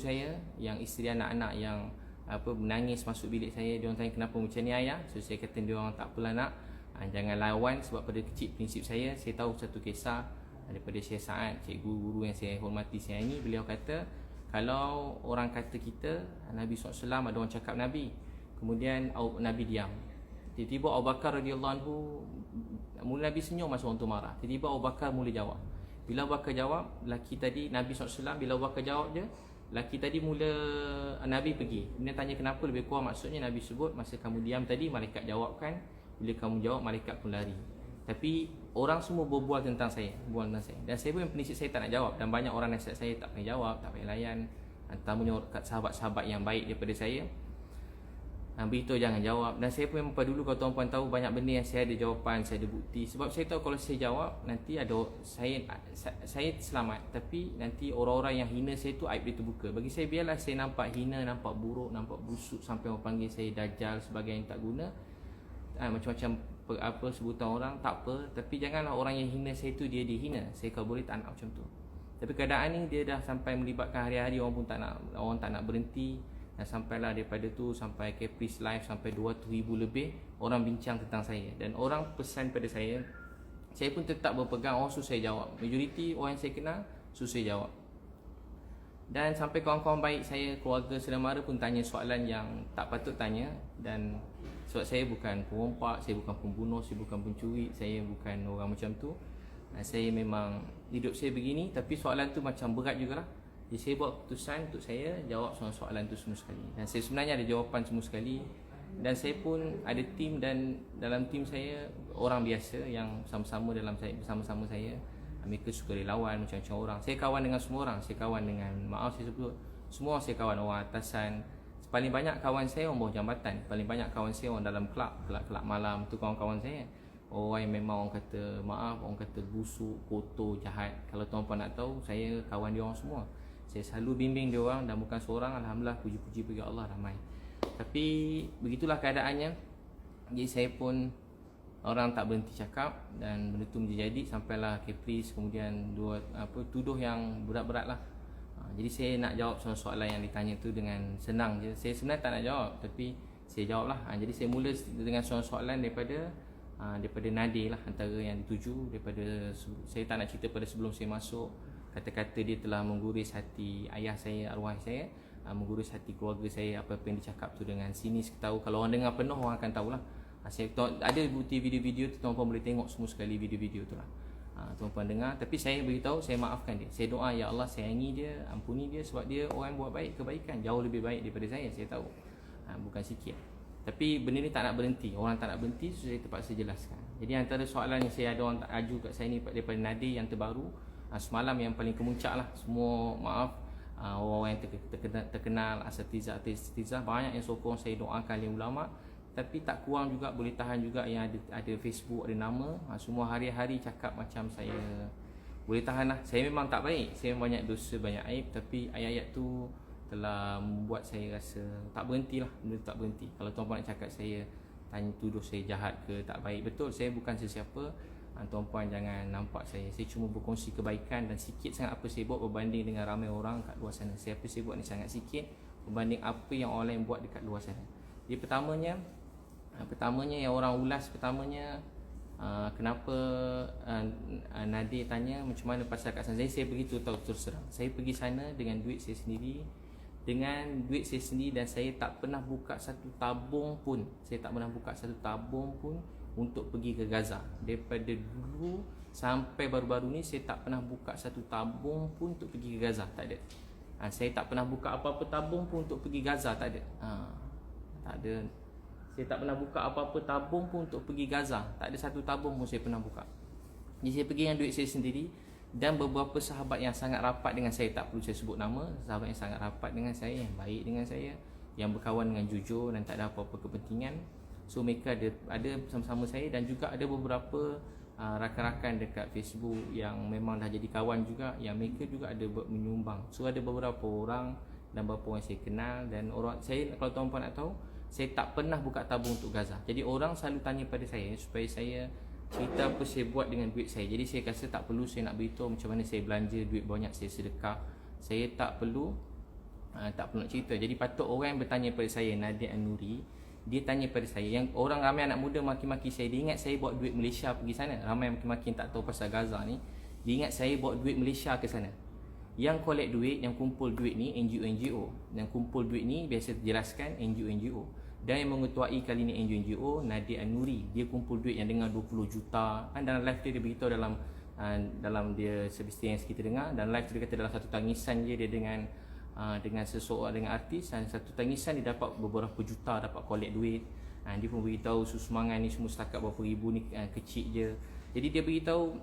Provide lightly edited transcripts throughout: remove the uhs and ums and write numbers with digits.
saya, yang isteri anak-anak yang menangis masuk bilik saya. Dia orang tanya kenapa macam ni ayah. So saya kata dia orang tak apalah nak, jangan lawan, sebab pada kecil prinsip saya tahu satu kisah daripada Syekh Sa'ad, cikgu guru yang saya hormati sayangi. Beliau kata kalau orang kata kita Nabi SAW, ada orang cakap Nabi, kemudian Nabi diam, tiba-tiba Abu Bakar radhiyallahu anhu, mula Nabi senyum masa orang tu marah, tiba-tiba Abu Bakar mula jawab. Bila Abu Bakar jawab, laki tadi Nabi SAW, bila Abu Bakar jawab je, laki tadi mula, Nabi pergi. Kemudian tanya kenapa, lebih kurang maksudnya Nabi sebut masa kamu diam tadi malaikat jawabkan, bila kamu jawab malaikat pun lari. Tapi orang semua berbual tentang saya, dan saya pun prinsip saya tak nak jawab, dan banyak orang nasihat saya tak payah jawab, tak payah layan, terutamanya sahabat-sahabat yang baik daripada saya, beritahu jangan jawab. Dan saya pun memang dulu, kalau tuan-puan tahu, banyak benda yang saya ada jawapan, saya ada bukti. Sebab saya tahu kalau saya jawab, nanti ada saya selamat, tapi nanti orang-orang yang hina saya tu aib dia terbuka. Bagi saya, biarlah saya nampak hina, nampak buruk, nampak busuk, sampai orang panggil saya dajjal, sebagainya yang tak guna, macam-macam sebutan orang, tak apa. Tapi janganlah orang yang hina saya tu dia dihina. Saya kalau boleh tak nak macam tu. Tapi keadaan ni dia dah sampai melibatkan hari-hari, orang pun tak nak berhenti. Dan sampailah daripada tu sampai Caprice Live, sampai 200,000 lebih orang bincang tentang saya. Dan orang pesan pada saya pun tetap berpegang, orang susah saya jawab. Majoriti orang yang saya kenal susah saya jawab. Dan sampai kawan-kawan baik saya, keluarga saudara mara pun tanya soalan yang tak patut tanya. Dan sebab saya bukan perompak, saya bukan pembunuh, saya bukan pencuri, saya bukan orang macam tu. Saya memang hidup saya begini. Tapi soalan tu macam berat jugalah. Jadi saya buat keputusan untuk saya jawab soalan tu semua sekali. Dan saya sebenarnya ada jawapan semua sekali. Dan saya pun ada tim, dan dalam tim saya orang biasa yang sama-sama bersama-sama saya. Mereka suka relawan macam-macam orang. Saya kawan dengan semua orang. Saya kawan dengan, maaf saya sebut, semua saya kawan orang atasan. Paling banyak kawan saya orang bawah jambatan. Paling banyak kawan saya orang dalam kelab malam. Tu kawan-kawan saya. Orang yang memang orang kata, maaf, orang kata busuk, kotor, jahat. Kalau tuan-puan nak tahu, saya kawan dia orang semua. Saya selalu bimbing dia orang, dan bukan seorang. Alhamdulillah, puji-puji bagi Allah, ramai. Tapi begitulah keadaannya. Jadi saya pun, orang tak berhenti cakap, dan benda tu menjadi sampailah Caprice kemudian tuduh yang berat-berat lah. Jadi saya nak jawab soalan yang ditanya tu dengan senang je. Saya sebenarnya tak nak jawab, tapi saya jawab lah. Jadi saya mula dengan soalan daripada Nadir lah, antara yang dituju daripada. Saya tak nak cerita pada sebelum saya masuk. Kata-kata dia telah mengguris hati ayah saya, arwah saya, mengurus hati keluarga saya. Apa-apa yang dicakap tu dengan sinis, tahu. Kalau orang dengar penuh, orang akan tahulah. Saya ada bukti video-video tu, tuan-puan boleh tengok semua sekali video-video tu lah. Tuan-puan dengar. Tapi saya beritahu, saya maafkan dia. Saya doa, ya Allah sayangi dia, ampuni dia, sebab dia orang buat baik, kebaikan jauh lebih baik daripada saya tahu. Bukan sikit. Tapi benda ni tak nak berhenti. Orang tak nak berhenti, so saya terpaksa jelaskan. Jadi antara soalan yang saya ada orang tak aju kat saya ni daripada Nadir yang terbaru, semalam yang paling kemuncak lah. Semua maaf, orang yang terkenal, asatizah, banyak yang sokong saya, doakan oleh ulama'. Tapi tak kurang juga, boleh tahan juga yang ada Facebook, ada nama. Semua hari-hari cakap macam saya. Boleh tahan lah. Saya memang tak baik, saya banyak dosa, banyak aib. Tapi ayat-ayat tu telah membuat saya rasa tak berhentilah. Benda tak berhenti. Kalau tuan-puan nak cakap saya, tanya tuduh saya jahat ke tak baik, betul, saya bukan sesiapa. Tuan-puan jangan nampak saya cuma berkongsi kebaikan. Dan sikit sangat apa saya buat berbanding dengan ramai orang kat luar sana. Apa saya buat ni sangat sikit berbanding apa yang orang lain buat dekat luar sana. Jadi pertamanya yang orang ulas, kenapa Nadir tanya macam mana pasal kat sana. Saya beritahu tahu terus terang, saya pergi sana dengan duit saya sendiri, dan saya tak pernah buka satu tabung pun. Untuk pergi ke Gaza. Daripada dulu sampai baru-baru ni, saya tak pernah buka satu tabung pun untuk pergi ke Gaza. Tak ada. Saya tak pernah buka apa-apa tabung pun untuk pergi Gaza. Tak ada. Tak ada. Saya tak pernah buka apa-apa tabung pun untuk pergi Gaza. Tak ada satu tabung pun saya pernah buka. Jadi saya pergi dengan duit saya sendiri. Dan beberapa sahabat yang sangat rapat dengan saya, tak perlu saya sebut nama, sahabat yang sangat rapat dengan saya, yang baik dengan saya, yang berkawan dengan jujur dan tak ada apa-apa kepentingan. So mereka ada bersama-sama saya. Dan juga ada beberapa rakan-rakan dekat Facebook yang memang dah jadi kawan juga, yang mereka juga ada menyumbang. So ada beberapa orang dan beberapa orang saya kenal. Dan orang saya, kalau tuan-puan nak tahu, saya tak pernah buka tabung untuk Gaza. Jadi orang selalu tanya pada saya supaya saya cerita apa saya buat dengan duit saya. Jadi saya rasa tak perlu saya nak beritahu macam mana saya belanja duit banyak, saya sedekah. Saya tak perlu tak perlu nak cerita. Jadi patut orang yang bertanya pada saya, Nadia An-Nuri, dia tanya pada saya, yang orang ramai anak muda maki-maki saya, dia ingat saya bawa duit Malaysia pergi sana. Ramai maki-maki yang tak tahu pasal Gaza ni, dia ingat saya bawa duit Malaysia ke sana. Yang collect duit, yang kumpul duit ni NGO. Yang kumpul duit ni biasa jelaskan NGO. Dan yang mengetuai kali ni NGO Nadia An-Nuri. Dia kumpul duit yang dengan 20 juta. Dalam live dia beritahu dalam dia service yang kita dengar, dan live dia kata dalam satu tangisan dia dengan seseorang, dengan artis, dan satu tangisan dia dapat beberapa juta, dapat collect duit. Dia pun beritahu sumbangan ni semua setakat berapa ribu ni kecil je. Jadi dia beritahu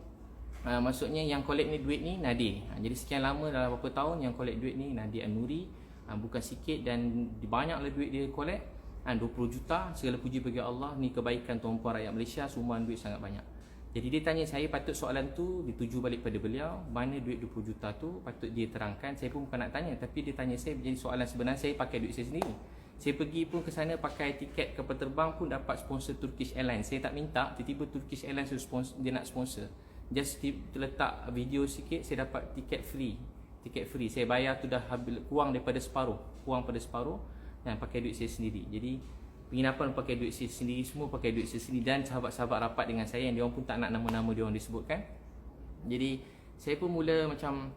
maksudnya yang collect ni duit ni Nadia. Jadi sekian lama dalam beberapa tahun yang collect duit ni Nadia An-Nuri. Bukan sikit dan banyaklah duit dia collect. 20 juta, segala puji bagi Allah. Ni kebaikan tuan-puan rakyat Malaysia, sumbangan duit sangat banyak. Jadi dia tanya saya, patut soalan tu dituju balik pada beliau, mana duit 20 juta tu, patut dia terangkan. Saya pun bukan nak tanya, tapi dia tanya saya, jadi soalan sebenarnya saya pakai duit saya sendiri. Saya pergi pun ke sana pakai tiket kapal terbang pun dapat sponsor Turkish Airlines. Saya tak minta, tiba-tiba Turkish Airlines dia nak sponsor. Just letak video sikit, saya dapat tiket free. Saya bayar tu dah kurang pada separuh dan pakai duit saya sendiri. Jadi penginapan pakai duit saya sendiri, semua pakai duit saya sendiri, dan sahabat-sahabat rapat dengan saya yang diorang pun tak nak nama-nama diorang disebutkan. Jadi saya pun mula macam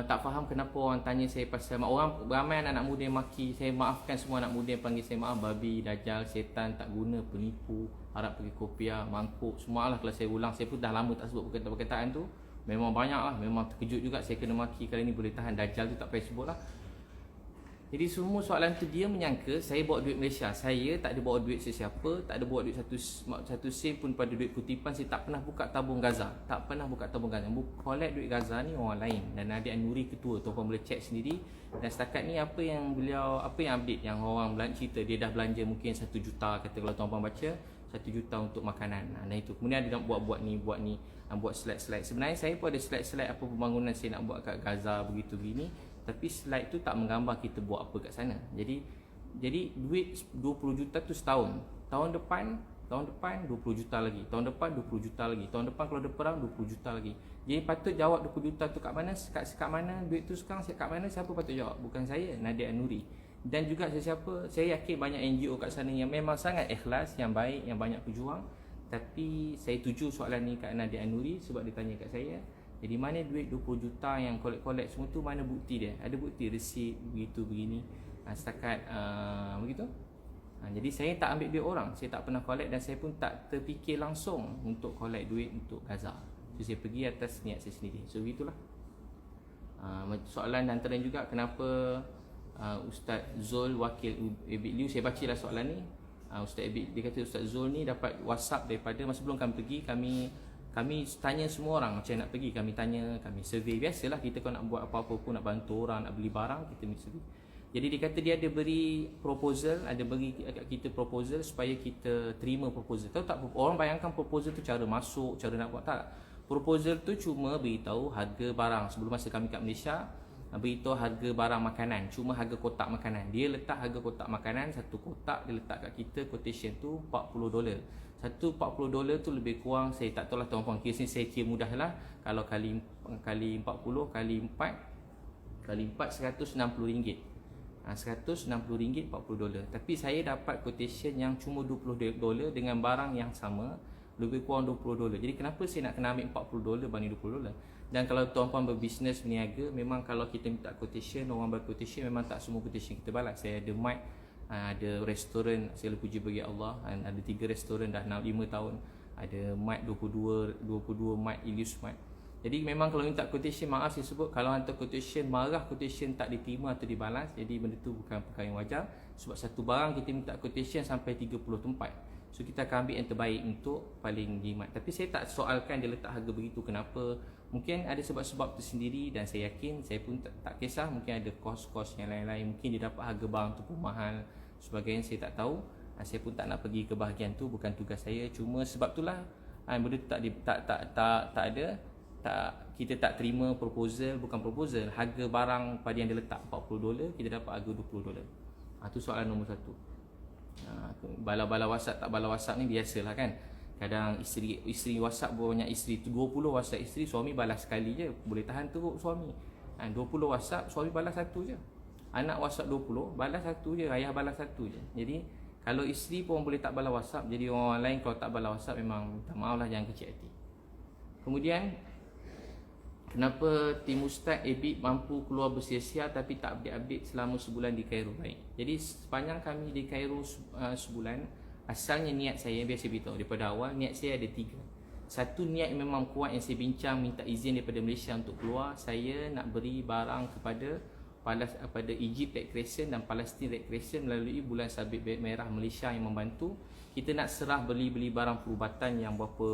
tak faham kenapa orang tanya saya pasal, orang ramai anak muda yang maki saya. Maafkan semua anak muda yang panggil saya babi, dajal, setan, tak guna, penipu, harap pergi kopiah, mangkuk, semua lah. Kalau saya ulang, saya pun dah lama tak sebut perkataan tu. Memang banyak lah, memang terkejut juga saya kena maki kali ni, boleh tahan. Dajal tu tak payah sebut lah. Jadi semua soalan tu dia menyangka saya bawa duit Malaysia. Saya tak ada bawa duit sesiapa, tak ada bawa duit satu sen pun pada duit kutipan. Saya tak pernah buka tabung Gaza. Collect duit Gaza ni orang lain. Dan Nadia An-Nuri ketua, tuan-tuan boleh check sendiri. Dan setakat ni apa yang update, yang orang cerita dia dah belanja mungkin 1 juta, kata kalau tuan-tuan baca 1 juta untuk makanan. Dan itu. Kemudian dia nak buat slide-slide. Sebenarnya saya pun ada slide-slide apa pembangunan saya nak buat kat Gaza begitu gini. Tapi slide tu tak menggambar kita buat apa kat sana. Jadi duit 20 juta tu setahun. Tahun depan 20 juta lagi. Tahun depan 20 juta lagi. Tahun depan kalau ada perang 20 juta lagi. Jadi patut jawab 20 juta tu kat mana? Kat mana duit tu sekarang? Kat mana? Siapa patut jawab? Bukan saya, Nadia An-Nuri. Dan juga sesiapa, saya yakin banyak NGO kat sana yang memang sangat ikhlas, yang baik, yang banyak berjuang. Tapi saya tuju soalan ni kat Nadia An-Nuri sebab dia tanya kat saya. Jadi mana duit 20 juta yang collect semua tu, mana bukti dia? Ada bukti resit begitu begini. Setakat begitu. Jadi saya tak ambil duit orang. Saya tak pernah collect dan saya pun tak terfikir langsung untuk collect duit untuk Gaza. So saya pergi atas niat saya sendiri. So begitulah. Soalan antara juga kenapa Ustaz Zul wakil Ebit Liu, saya bacalah soalan ni. Ustaz Ebit, dia kata Ustaz Zul ni dapat WhatsApp daripada masa sebelum kami pergi, kami tanya semua orang macam nak pergi, kami tanya, kami survey. Biasalah kita kalau nak buat apa-apa pun, nak bantu orang, nak beli barang, kita mesti survey. Jadi dia kata dia ada beri proposal, kat kita proposal supaya kita terima proposal. Tahu tak, orang bayangkan proposal tu cara masuk, cara nak buat, tak. Proposal tu cuma beritahu harga barang. Sebelum masa kami kat Malaysia, beritahu harga barang makanan, cuma harga kotak makanan. Dia letak harga kotak makanan, satu kotak dia letak kat kita, quotation tu $40. Satu $40 tu lebih kurang, saya tak tahu lah tuan-puan, kira sini saya kira mudah lah. Kalau kali 40 kali 4 RM160. RM160 $40. Tapi saya dapat quotation yang cuma $20 dengan barang yang sama, lebih kurang $20. Jadi kenapa saya nak kena ambil $40 banding $20? Dan kalau tuan-puan berbisnes, berniaga, memang kalau kita minta quotation, orang berquotation, memang tak semua quotation kita balas. Saya ada mic, ada restoran, segala puji bagi Allah, ada 3 restoran dah 5 tahun. Ada mic 22 mic, Ilius mic. Jadi memang kalau minta quotation, maaf saya sebut, kalau hantar quotation, marah quotation tak diterima atau dibalas, jadi benda tu bukan perkara yang wajar. Sebab satu barang kita minta quotation sampai 30 tempat. So kita akan ambil yang terbaik untuk paling jimat. Tapi saya tak soalkan dia letak harga begitu, kenapa. Mungkin ada sebab-sebab tersendiri dan saya yakin, saya pun tak kisah, mungkin ada kos-kos yang lain-lain. Mungkin dia dapat harga barang tu pun mahal, sebagainya, saya tak tahu. Saya pun tak nak pergi ke bahagian tu, bukan tugas saya. Cuma sebab itulah benda tu tak ada. Kita tak terima proposal, bukan proposal, harga barang pada yang dia letak $40, kita dapat harga $20. Itu soalan nombor 1. Bala-bala WhatsApp tak bala WhatsApp ni biasalah kan. Kadang isteri WhatsApp banyak, isteri tu 20 WhatsApp isteri, suami balas sekali je, boleh tahan teruk suami. 20 WhatsApp, suami balas 1 je. Anak WhatsApp 20, balas satu je, ayah balas satu je. Jadi kalau isteri pun boleh tak balas WhatsApp, jadi orang lain kalau tak balas WhatsApp memang minta maaf lah, jangan kecil hati. Kemudian kenapa tim Ustaz Ebit mampu keluar bersia-sia tapi tak update selama sebulan di Cairo? Baik. Jadi sepanjang kami di Cairo sebulan, asalnya niat saya, biasa beritahu daripada awal, niat saya ada 3. Satu, niat yang memang kuat yang saya bincang, minta izin daripada Malaysia untuk keluar. Saya nak beri barang kepada Egypt Red Crescent dan Palestine Red Crescent melalui Bulan Sabit Merah Malaysia yang membantu. Kita nak serah beli barang perubatan yang berapa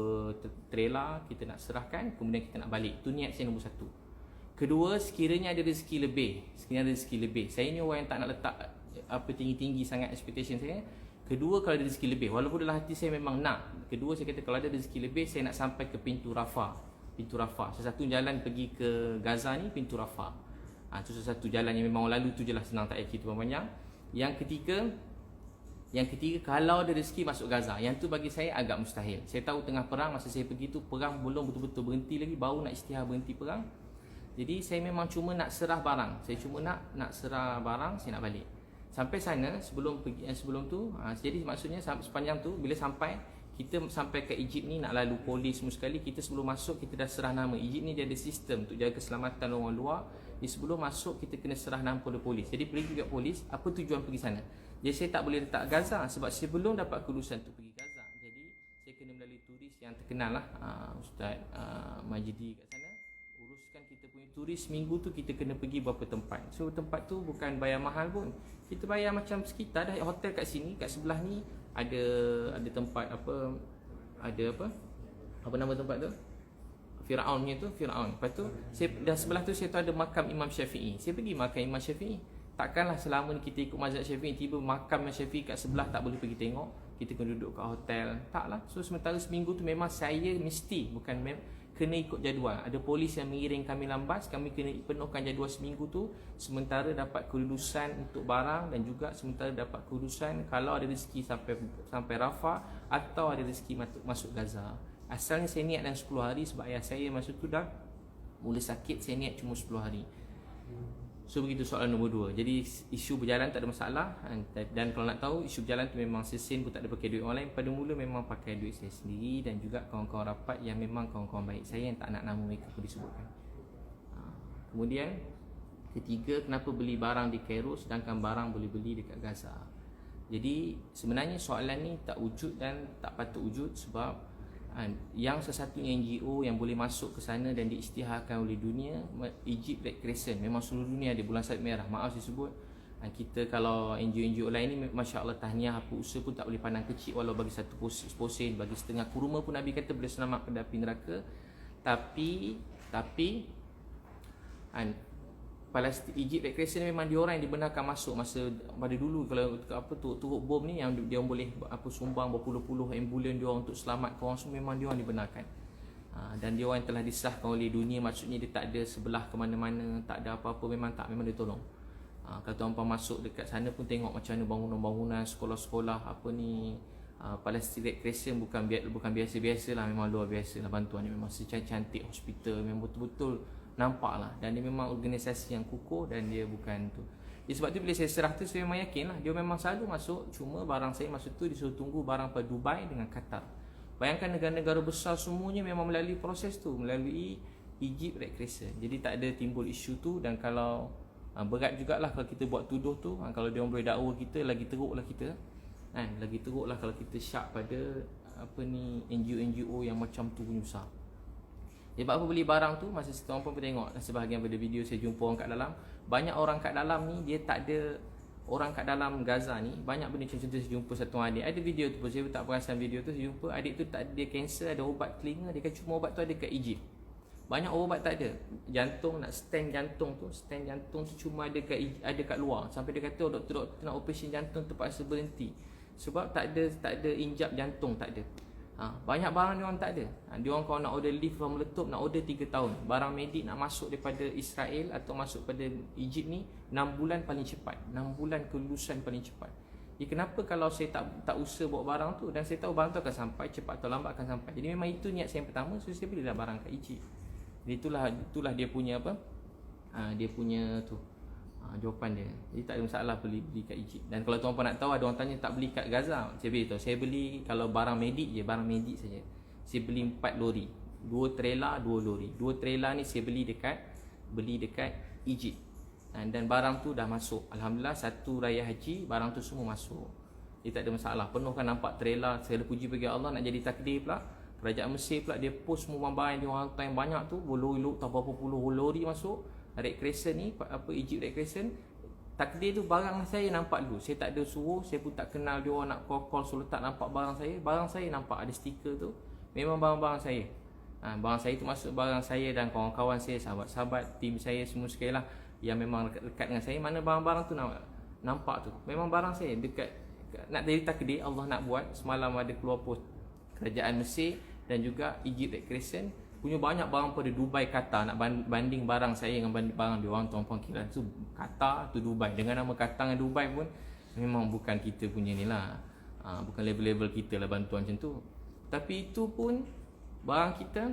trailer, kita nak serahkan, kemudian kita nak balik. Itu niat saya nombor 1. Kedua, sekiranya ada rezeki lebih. Saya ni orang yang tak nak letak tinggi-tinggi sangat expectation saya. Kedua, kalau ada rezeki lebih, walaupun dalam hati saya memang nak. Kedua, saya kata kalau ada rezeki lebih, saya nak sampai ke pintu Rafah. Satu jalan pergi ke Gaza ni pintu Rafah. Itu satu jalan yang memang orang lalu tu je lah, senang, tak payah cerita panjang. Yang ketiga, kalau ada rezeki masuk Gaza. Yang tu bagi saya agak mustahil. Saya tahu tengah perang, masa saya pergi tu perang belum betul-betul berhenti lagi, baru nak isytihar berhenti perang. Jadi saya memang cuma nak serah barang. Saya cuma nak serah barang, saya nak balik. Sampai sana sebelum tu, jadi maksudnya sepanjang tu bila kita sampai ke Egypt ni, nak lalu polis semua sekali, kita sebelum masuk kita dah serah nama. Egypt ni dia ada sistem untuk jaga keselamatan orang luar. Jadi sebelum masuk kita kena serah nama pada polis. Jadi pergi kat polis, apa tujuan pergi sana? Jadi saya tak boleh letak Gaza sebab saya belum dapat kelulusan untuk pergi Gaza. Jadi saya kena melalui turis yang terkenal lah, Ustaz Majidi kat sana. Uruskan kita punya turis, minggu tu kita kena pergi beberapa tempat. So tempat tu bukan bayar mahal pun. Kita bayar macam sekitar dah hotel kat sini, kat sebelah ni ada tempat apa nama tempat tu? Firaun punya tu, Firaun. Lepas tu dah sebelah tu saya tu ada makam Imam Syafi'i. Saya pergi makam Imam Syafi'i. Takkanlah selama ni kita ikut mazhab Syafi'i, tiba makam Imam Syafi'i kat sebelah tak boleh pergi tengok, kita kena duduk kat hotel. Taklah. So sementara seminggu tu memang saya mesti, kena ikut jadual. Ada polis yang mengiring kami lambas, kami kena penuhkan jadual seminggu tu, sementara dapat kelulusan untuk barang dan juga sementara dapat kelulusan kalau ada rezeki sampai Rafah atau ada rezeki masuk Gaza. Asalnya saya niat dalam 10 hari sebab ayah saya masa tu dah mula sakit, saya niat cuma 10 hari. So begitu soalan nombor 2. Jadi isu berjalan tak ada masalah. Dan kalau nak tahu, isu berjalan tu memang sesin pun tak ada pakai duit orang lain. Pada mula memang pakai duit saya sendiri dan juga kawan-kawan rapat yang memang kawan-kawan baik saya yang tak nak nama mereka pun disebutkan. Kemudian ketiga, kenapa beli barang di Cairo sedangkan barang boleh beli dekat Gaza? Jadi sebenarnya soalan ni tak wujud dan tak patut wujud sebab yang sesatunya NGO yang boleh masuk ke sana dan diisytiharkan oleh dunia, Egypt Red Crescent. Memang seluruh dunia ada Bulan Sabit Merah. Maaf saya sebut, kita kalau NGO-NGO lain ni, Masya Allah, tahniah, apa usaha pun tak boleh pandang kecil. Walau bagi satu posen, bagi setengah kurma pun Nabi kata boleh selamat pada api neraka. Tapi Palestin, Egypt Red Crescent memang dia orang yang dibenarkan masuk masa pada dulu. Kalau turut bom ni yang dia orang boleh sumbang berpuluh-puluh ambulan dia orang untuk selamatkan orang semua, memang dia orang dibenarkan. Dan dia orang yang telah disahkan oleh dunia, maksudnya dia tak ada sebelah ke mana-mana, tak ada apa-apa, memang dia tolong. Kalau tuan-tuan masuk dekat sana pun tengok macam mana bangunan-bangunan, sekolah-sekolah Palestin Red Crescent bukan biasa-biasa lah, memang luar biasa lah bantuan ni, memang secantik hospital, memang betul-betul nampak lah. Dan dia memang organisasi yang kukuh dan dia bukan tu. Jadi sebab tu bila saya serah tu, saya memang yakin lah dia memang selalu masuk. Cuma barang saya masa tu disuruh tunggu barang pada Dubai dengan Qatar. Bayangkan negara-negara besar semuanya memang melalui proses tu, melalui Egypt Red Crescent. Jadi tak ada timbul isu tu. Dan kalau berat jugalah kalau kita buat tuduh tu, kalau dia orang boleh dakwa kita, lagi teruk lah kita. Lagi teruk lah kalau kita syak pada NGO-NGO yang macam tu penyusah. Sebab apa beli barang tu, masa setahun pun tengok sebahagian pada video saya jumpa orang kat dalam. Banyak orang kat dalam ni, dia tak ada orang kat dalam Gaza ni. Banyak benda contoh saya jumpa satu adik. Ada video tu pun, saya tak perasan video tu. Saya jumpa adik tu tak ada, dia kanser, ada ubat telinga. Dia kata cuma ubat tu ada kat Egypt. Banyak ubat tak ada. Jantung, nak stand jantung tu cuma ada kat luar. Sampai dia kata doktor nak operasi jantung terpaksa berhenti. Sebab tak ada injap jantung, tak ada. Banyak barang dia orang tak ada. Dia orang kalau nak order lift from meletup, nak order 3 tahun. Barang medik nak masuk daripada Israel atau masuk pada Egypt ni 6 bulan paling cepat. 6 bulan kelulusan paling cepat. Jadi kenapa kalau saya tak usaha bawa barang tu, dan saya tahu barang tu akan sampai, cepat atau lambat akan sampai. Jadi memang itu niat saya yang pertama. So saya belilah barang kat Egypt. Jadi itulah dia punya dia punya tu Jawapan dia. Jadi tak ada masalah beli kat Egypt. Dan kalau tuan-tuan nak tahu, ada orang tanya tak beli kat Gaza. Saya beritahu, saya beli kalau barang medik je, barang medik saja. Saya beli 4 lori. 2 trailer, 2 lori. 2 trailer ni saya beli dekat Egypt. Dan barang tu dah masuk. Alhamdulillah, satu raya haji barang tu semua masuk. Dia tak ada masalah. Penuh kan nampak trailer. Saya puji bagi Allah, nak jadi takdir pula. Kerajaan Mesir pula dia post semua barang yang dia orang hantar yang banyak tu, berlori-lori tak berapa puluh lori masuk. Red Crescent ni, Egypt Red Crescent. Takdir tu barang saya nampak dulu. Saya tak ada suruh, saya pun tak kenal dia orang nak call suruh tak nampak barang saya. Barang saya nampak ada stiker tu. Memang barang-barang saya. Barang saya tu masuk barang saya dan kawan-kawan saya, sahabat-sahabat, tim saya semua sekali lah yang memang dekat dengan saya. Mana barang-barang tu nampak tu. Memang barang saya dekat. Nak jadi takdir, Allah nak buat. Semalam ada keluar post kerajaan Mesir dan juga Egypt Red Crescent punya banyak barang pada Dubai, Qatar. Nak banding barang saya dengan barang dia orang, tuan-tuan kira tu Qatar, tu Dubai. Dengan nama Qatar dengan Dubai pun memang bukan kita punya ni lah. Bukan level-level kita lah bantuan macam tu. Tapi itu pun barang kita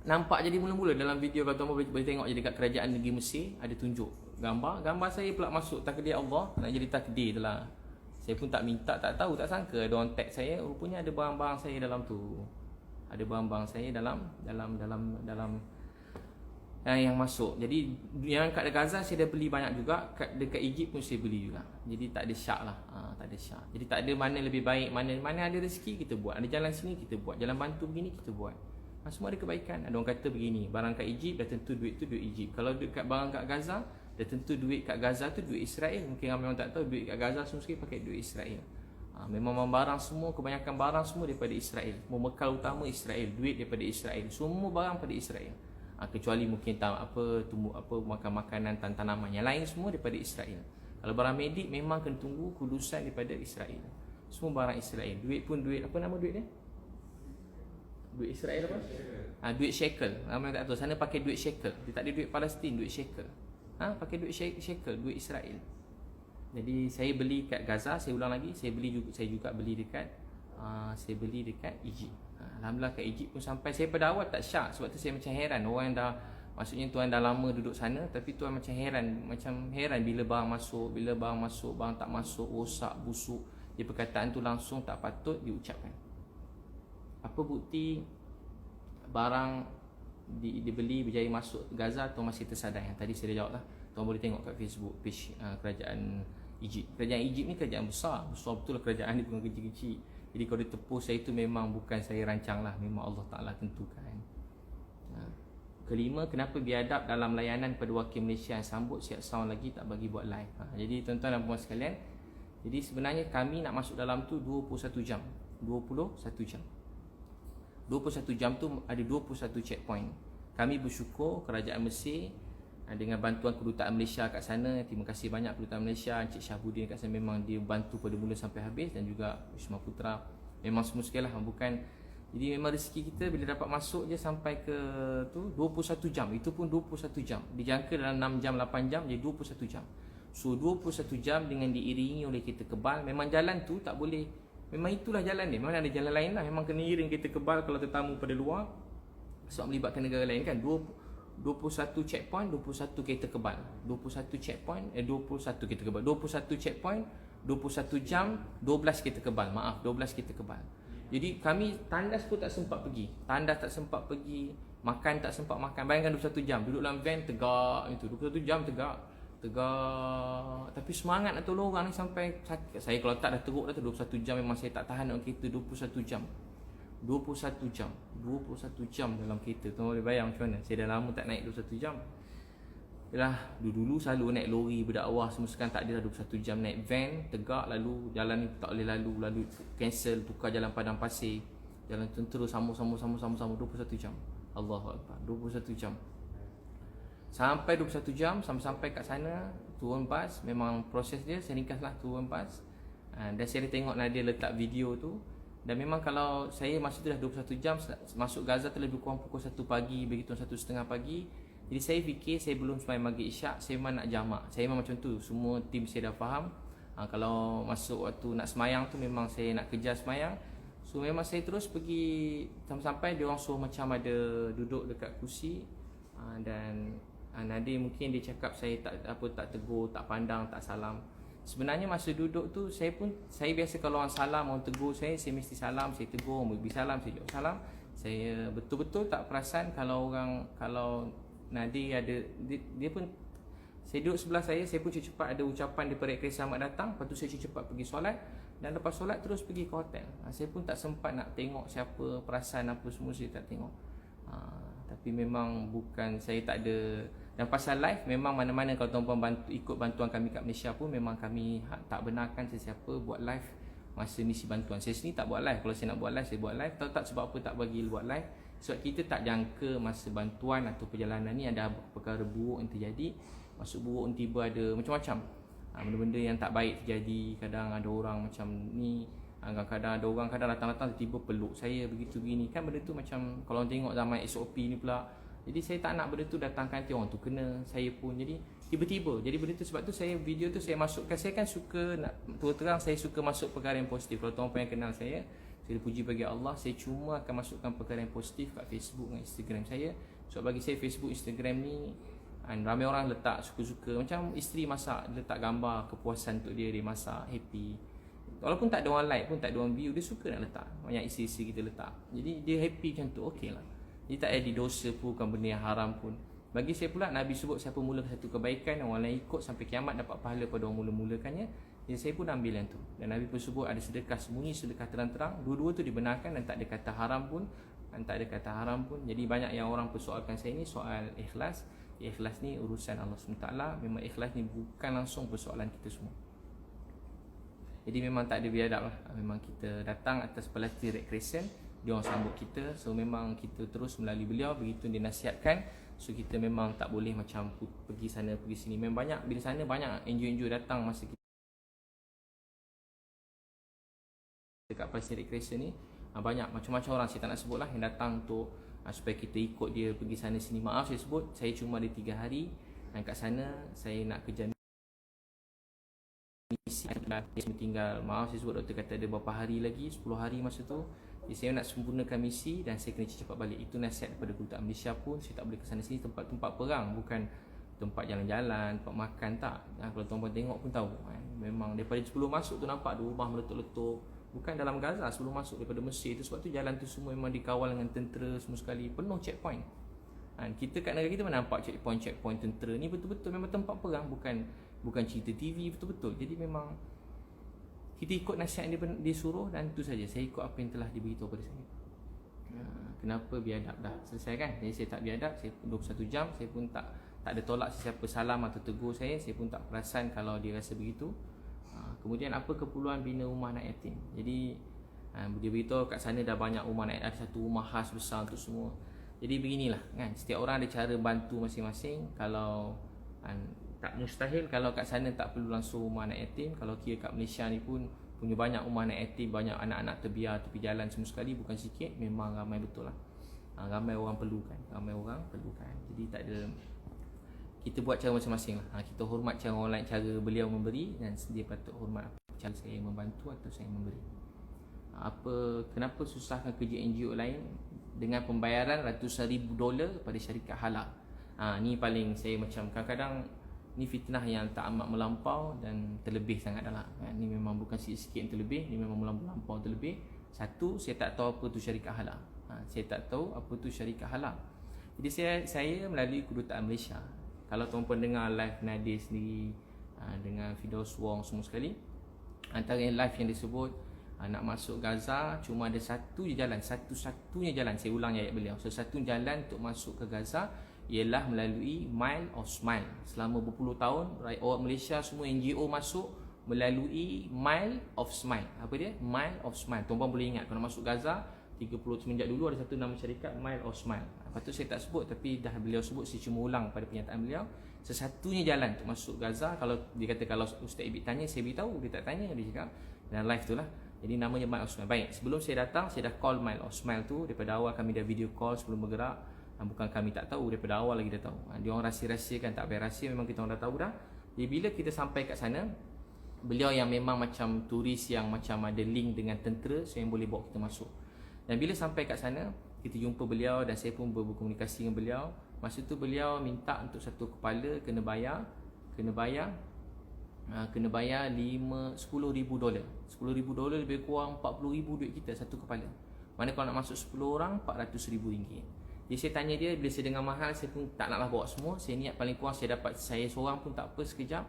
nampak jadi mula-mula dalam video. Kalau tuan-tuan boleh tengok je dekat kerajaan negeri Mesir, ada tunjuk gambar saya pula masuk takdir Allah, nak jadi takdir tu lah. Saya pun tak minta, tak tahu, tak sangka ada orang tag saya, rupanya ada barang-barang saya dalam tu. Ada barang-barang saya dalam yang masuk. Jadi yang kat Gaza saya dah beli banyak juga, dekat Egypt pun saya beli juga. Jadi tak ada syak lah. Tak ada syak. Jadi tak ada mana lebih baik, mana ada rezeki kita buat. Ada jalan sini kita buat, jalan bantu begini kita buat. Semua ada kebaikan. Ada orang kata begini, barang kat Egypt dah tentu duit tu duit Egypt. Kalau dekat barang kat Gaza, dah tentu duit kat Gaza tu duit Israel. Mungkin ramai orang tak tahu, duit kat Gaza semua sekali pakai duit Israel. Memang barang semua, kebanyakan barang semua daripada Israel. Membekal utama Israel, duit daripada Israel. Semua barang daripada Israel. Kecuali mungkin makan makanan tanaman. Yang lain semua daripada Israel. Kalau barang medik memang kena tunggu kudusan daripada Israel. Semua barang Israel. Duit pun duit, apa nama duit dia? Duit Israel apa? Duit shekel. Ramai tak tahu. Sana pakai duit shekel. Dia tak ada duit Palestin, duit shekel. Pakai duit shekel, duit Israel. Jadi saya beli kat Gaza, saya ulang lagi, saya juga beli dekat Egypt. Alhamdulillah kat Egypt pun sampai saya pada awal tak syak, sebab tu saya macam heran. Orang dah, maksudnya tuan dah lama duduk sana, tapi tuan macam heran bila barang masuk, barang tak masuk, rosak, busuk. Dia perkataan tu langsung tak patut diucapkan. Apa bukti barang dibeli berjaya masuk Gaza, tuan masih tersadar. Yang tadi saya dah jawab lah. Tuan boleh tengok kat Facebook page kerajaan Egypt. Kerajaan Egypt ni kerajaan besar betul lah. Kerajaan ni bukan kecil-kecil. Jadi kalau dia tepus saya tu memang bukan saya rancang lah, memang Allah Ta'ala tentukan. Kelima, kenapa biadab dalam layanan pada wakil Malaysia yang sambut siap sound lagi tak bagi buat live. Jadi tuan-tuan dan puan sekalian, jadi sebenarnya kami nak masuk dalam tu 21 jam. 21 jam. 21 jam tu ada 21 checkpoint. Kami bersyukur kerajaan Mesir dengan bantuan kedutaan Malaysia kat sana. Terima kasih banyak kedutaan Malaysia, Encik Syahbudin kat sana, memang dia bantu pada mula sampai habis. Dan juga Wisma Putra, memang semua sekali lah. Bukan, jadi memang rezeki kita bila dapat masuk je sampai ke tu 21 jam. Itu pun 21 jam, dijangka dalam 6 jam 8 jam, jadi 21 jam. So 21 jam dengan diiringi oleh kereta kebal. Memang jalan tu tak boleh, memang itulah jalan dia. Memang ada jalan lain lah, memang kena iring kereta kebal kalau tetamu pada luar, sebab melibatkan negara lain kan. 21 checkpoint, 21 kereta kebal. 21 checkpoint, 21 kereta kebal. 21 checkpoint, 21 jam, 12 kereta kebal. Maaf, 12 kereta kebal. Jadi kami tandas pun tak sempat pergi. Tandas tak sempat pergi, makan tak sempat makan. Bayangkan 21 jam duduk dalam van tegak itu. 21 jam tegak. Tapi semangat nak tolong orang ni sampai sakit. Saya kalau tak dah teruk dah tu 21 jam, memang saya tak tahan dalam kereta 21 jam. 21 jam dalam kereta. Tuan boleh bayang macam mana. Saya dah lama tak naik 21 jam. Yalah, dulu selalu naik lori berdakwah semua, sekarang tak ada dah 21 jam naik van tegak, lalu jalan ni tak boleh lalu cancel, tukar jalan padang pasir, jalan terus sama 21 jam. Allahu Akbar, 21 jam. Sampai 21 jam sampai kat sana, turun bas. Memang proses dia saya ringkaslah, turun bas. Dan saya tengok Nadia letak video tu. Dan memang kalau saya masa tu dah 21 jam, masuk Gaza tu lebih kurang pukul 1 pagi, begitu 1:30 pagi. Jadi saya fikir saya belum sembahyang maghrib isyak, saya memang nak jamak. Saya memang macam tu, semua tim saya dah faham. Kalau masuk waktu nak sembahyang tu memang saya nak kejar sembahyang. So memang saya terus pergi sampai dia orang suruh macam ada duduk dekat kursi. Dan Nadir mungkin dia cakap saya tak tegur, tak pandang, tak salam. Sebenarnya masa duduk tu saya biasa kalau orang salam, orang tegur saya mesti salam, saya tegur, orang beri salam, saya jawab salam. Saya betul-betul tak perasan kalau Nadir ada dia pun, saya duduk sebelah saya pun cepat ada ucapan daripada Chris Ahmad datang, lepas tu saya cepat pergi solat, dan lepas solat terus pergi ke hotel. Saya pun tak sempat nak tengok siapa, perasan apa semua saya tak tengok. Tapi memang bukan saya tak ada. Dan pasal live, memang mana-mana kalau tuan-puan ikut bantuan kami kat Malaysia pun, memang kami tak benarkan sesiapa buat live masa misi bantuan. Saya sendiri tak buat live. Kalau saya nak buat live, saya buat live. Tahu tak sebab apa tak bagi buat live? Sebab kita tak jangka masa bantuan atau perjalanan ni ada perkara buruk yang terjadi. Masuk buruk tiba ada macam-macam benda-benda yang tak baik terjadi. Kadang ada orang macam ni, kadang ada orang datang-datang tiba-tiba peluk saya begitu begini. Kan benda tu macam kalau orang tengok zaman SOP ni pula. Jadi saya tak nak benda tu datangkan nanti orang tu kena saya pun. Jadi tiba-tiba jadi benda tu, sebab tu saya video tu saya masukkan. Saya kan suka nak terang, saya suka masuk perkara yang positif. Kalau tuan-tuan yang kenal saya puji bagi Allah, saya cuma akan masukkan perkara yang positif kat Facebook dan Instagram saya. Sebab bagi saya Facebook, Instagram ni ramai orang letak suka-suka. Macam isteri masak, letak gambar kepuasan untuk dia masak, happy. Walaupun tak ada orang like pun, tak ada orang view, dia suka nak letak. Banyak isteri-isteri kita letak. Jadi dia happy macam tu, okey lah. Jadi tak ada dosa pun, bukan benda yang haram pun. Bagi saya pula, Nabi sebut siapa mulakan satu kebaikan, orang lain ikut sampai kiamat dapat pahala pada orang mula-mulakannya. Jadi saya pun ambil yang tu. Dan Nabi pun sebut ada sedekah sembunyi, sedekah terang-terang. Dua-dua tu dibenarkan dan tak ada kata haram pun. Jadi banyak yang orang persoalkan saya ni soal ikhlas. Ikhlas ni urusan Allah SWT. Memang ikhlas ni bukan langsung persoalan kita semua. Jadi memang tak ada biadab lah. Memang kita datang atas pelatih Red Crescent, dia orang sambut kita. So memang kita terus melalui beliau, begitu dia nasihatkan. So kita memang tak boleh macam pergi sana pergi sini. Memang banyak, bila sana banyak NGO datang masa kita dekat pelatih Red Crescent ni. Banyak macam-macam orang, saya tak nak sebut lah, yang datang untuk supaya kita ikut dia pergi sana sini. Maaf saya sebut, saya cuma ada 3 hari dan kat sana saya nak kerja misi. Saya tinggal, maaf saya sebut, doktor kata ada berapa hari lagi, 10 hari masa tu. Jadi saya nak sempurnakan misi dan saya kena cepat balik. Itu nasihat daripada Kedutaan Malaysia pun. Saya tak boleh ke sana sini, tempat-tempat perang, bukan tempat jalan-jalan, tempat makan, tak. Kalau tuan-tuan tengok pun tahu, memang daripada sebelum masuk tu nampak ada rumah meletup-letup. Bukan dalam Gaza, sebelum masuk daripada Mesir tu. Sebab tu jalan tu semua memang dikawal dengan tentera semua sekali, penuh checkpoint. Kita kat negara kita mana nampak checkpoint tentera ni, betul-betul memang tempat perang, bukan cerita TV, betul-betul. Jadi memang kita ikut nasihat yang dia suruh, dan itu saja. Saya ikut apa yang telah diberitahu pada saya. Kenapa biadab dah selesai kan? Jadi saya tak biadab, saya 21 jam, saya pun tak ada tolak sesiapa salam atau tegur saya pun tak perasan kalau dia rasa begitu. Kemudian apa keperluan bina rumah anak yatim? Jadi dia beritahu kat sana dah banyak rumah anak yatim, ada satu rumah khas besar untuk semua. Jadi beginilah kan, setiap orang ada cara bantu masing-masing. Kalau tak mustahil kalau kat sana tak perlu langsung rumah anak yatim. Kalau kira kat Malaysia ni pun punya banyak rumah anak yatim, banyak anak-anak terbiar tepi jalan semua sekali, bukan sikit, memang ramai betul lah. Ramai orang perlukan. Jadi tak ada, kita buat cara masing-masing lah. Kita hormat cara orang lain, cara beliau memberi, dan dia patut hormat cara saya membantu atau saya memberi. Kenapa susahkan kerja NGO lain dengan pembayaran ratusan ribu dolar pada syarikat halal? Ni paling saya macam kadang-kadang ni fitnah yang tak amat melampau dan terlebih sangat dah lah. Ni memang bukan sikit-sikit yang terlebih, ni memang melampau terlebih. Satu, saya tak tahu apa tu syarikat halal. Saya tak tahu apa tu syarikat halal. Jadi saya melalui Kedutaan Malaysia. Kalau tuan-puan dengar live Nadir sendiri, dengan Firdaus Wong semua sekali, antara live yang disebut nak masuk Gaza, cuma ada satu je jalan, satu-satunya jalan. Saya ulang ayat beliau. Satu jalan untuk masuk ke Gaza ialah melalui Mile of Smile. Selama berpuluh tahun orang Malaysia semua NGO masuk melalui Mile of Smile. Apa dia? Mile of Smile. Tuan-tuan boleh ingat kalau masuk Gaza 30 semenjak dulu ada satu nama syarikat Mile of Smile. Lepas tu saya tak sebut, tapi dah beliau sebut, saya cuma ulang pada pernyataan beliau. Sesatunya jalan untuk masuk Gaza. Kalau dia kata, kalau Ustaz Ibit tanya, saya beritahu. Dia tak tanya, dia cakap dalam live tu lah. Jadi namanya Mile of Smile. Baik, sebelum saya datang, saya dah call Mile of Smile tu. Daripada awal kami dah video call sebelum bergerak. Bukan kami tak tahu, daripada awal lagi dah tahu. Dia orang rahsia-rahsiakan, tak payah rahsia, memang kita orang dah tahu dah. Jadi bila kita sampai kat sana, beliau yang memang macam turis yang macam ada link dengan tentera, so yang boleh bawa kita masuk. Dan bila sampai kat sana, kita jumpa beliau dan saya pun berkomunikasi dengan beliau. Masa tu beliau minta untuk satu kepala kena bayar $10,000. $10,000 lebih kurang $40,000 duit kita satu kepala. Mana kalau nak masuk 10 orang RM400,000. Jadi saya tanya dia, bila saya dengar mahal, saya pun tak naklah bawa semua. Saya niat paling kurang saya dapat saya seorang pun tak apa, sekejap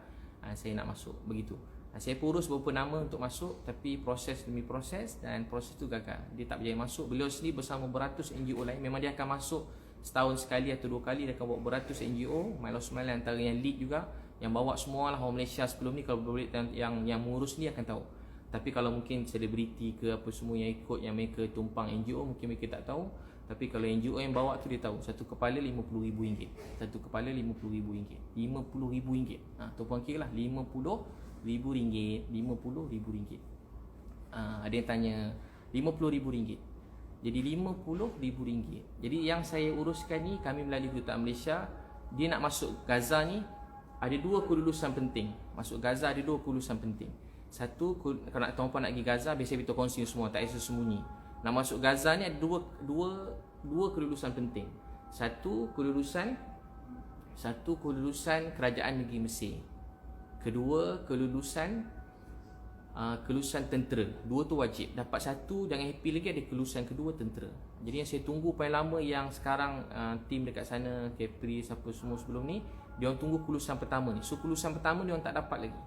saya nak masuk, begitu. Saya urus beberapa nama untuk masuk, tapi proses demi proses, dan proses tu gagal. Dia tak berjaya masuk. Beliau sendiri bersama beratus NGO lain. Memang dia akan masuk setahun sekali atau 2 kali. Dia akan bawa beratus NGO, Milo Smile antara yang lead juga, yang bawa semua lah orang Malaysia sebelum ni. Kalau boleh yang mengurus ni akan tahu. Tapi kalau mungkin selebriti ke apa semua yang ikut, yang mereka tumpang NGO, mungkin mereka tak tahu. Tapi kalau NGO yang bawa tu dia tahu. Satu kepala RM50,000. Satu kepala RM50,000. RM50,000. Tuan-puan kira lah, RM50,000. RM50,000. Ada yang tanya RM50,000. Jadi RM50,000. Jadi yang saya uruskan ni, kami melalui Kedutaan Malaysia. Dia nak masuk Gaza ni, ada 2 kelulusan penting. Masuk Gaza ada 2 kelulusan penting. Satu, kalau nak tuan-puan nak pergi Gaza, biasa kita kongsi semua, tak ada sembunyi. Nak masuk Gaza ni ada dua kelulusan penting. Satu kelulusan kerajaan negeri Mesir. Kedua kelulusan tentera. 2 tu wajib. Dapat satu, jangan happy lagi, ada kelulusan kedua tentera. Jadi yang saya tunggu paling lama, yang sekarang tim dekat sana, Capri, siapa semua sebelum ni, dia orang tunggu kelulusan pertama ni. So kelulusan pertama dia orang tak dapat lagi.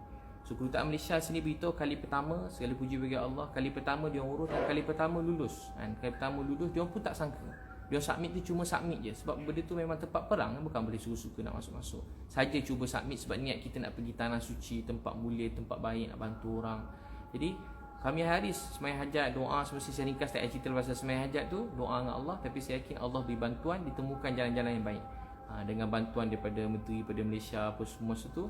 So Kedutaan Malaysia sini beritahu kali pertama, segala puji bagi Allah, kali pertama dia orang urus dan kali pertama lulus. Kali pertama lulus, dia orang pun tak sangka. Dia orang submit tu cuma submit je. Sebab benda tu memang tempat perang, bukan boleh suka-suka nak masuk-masuk. Saja cuba submit sebab niat kita nak pergi tanah suci, tempat mulia, tempat baik, nak bantu orang. Jadi kami hari sembahyang hajat, doa, semesti saya ringkas, tak cerita pasal sembahyang hajat tu, doa dengan Allah. Tapi saya yakin Allah beri bantuan, ditemukan jalan-jalan yang baik. Dengan bantuan daripada menteri, daripada Malaysia, apa semua situ,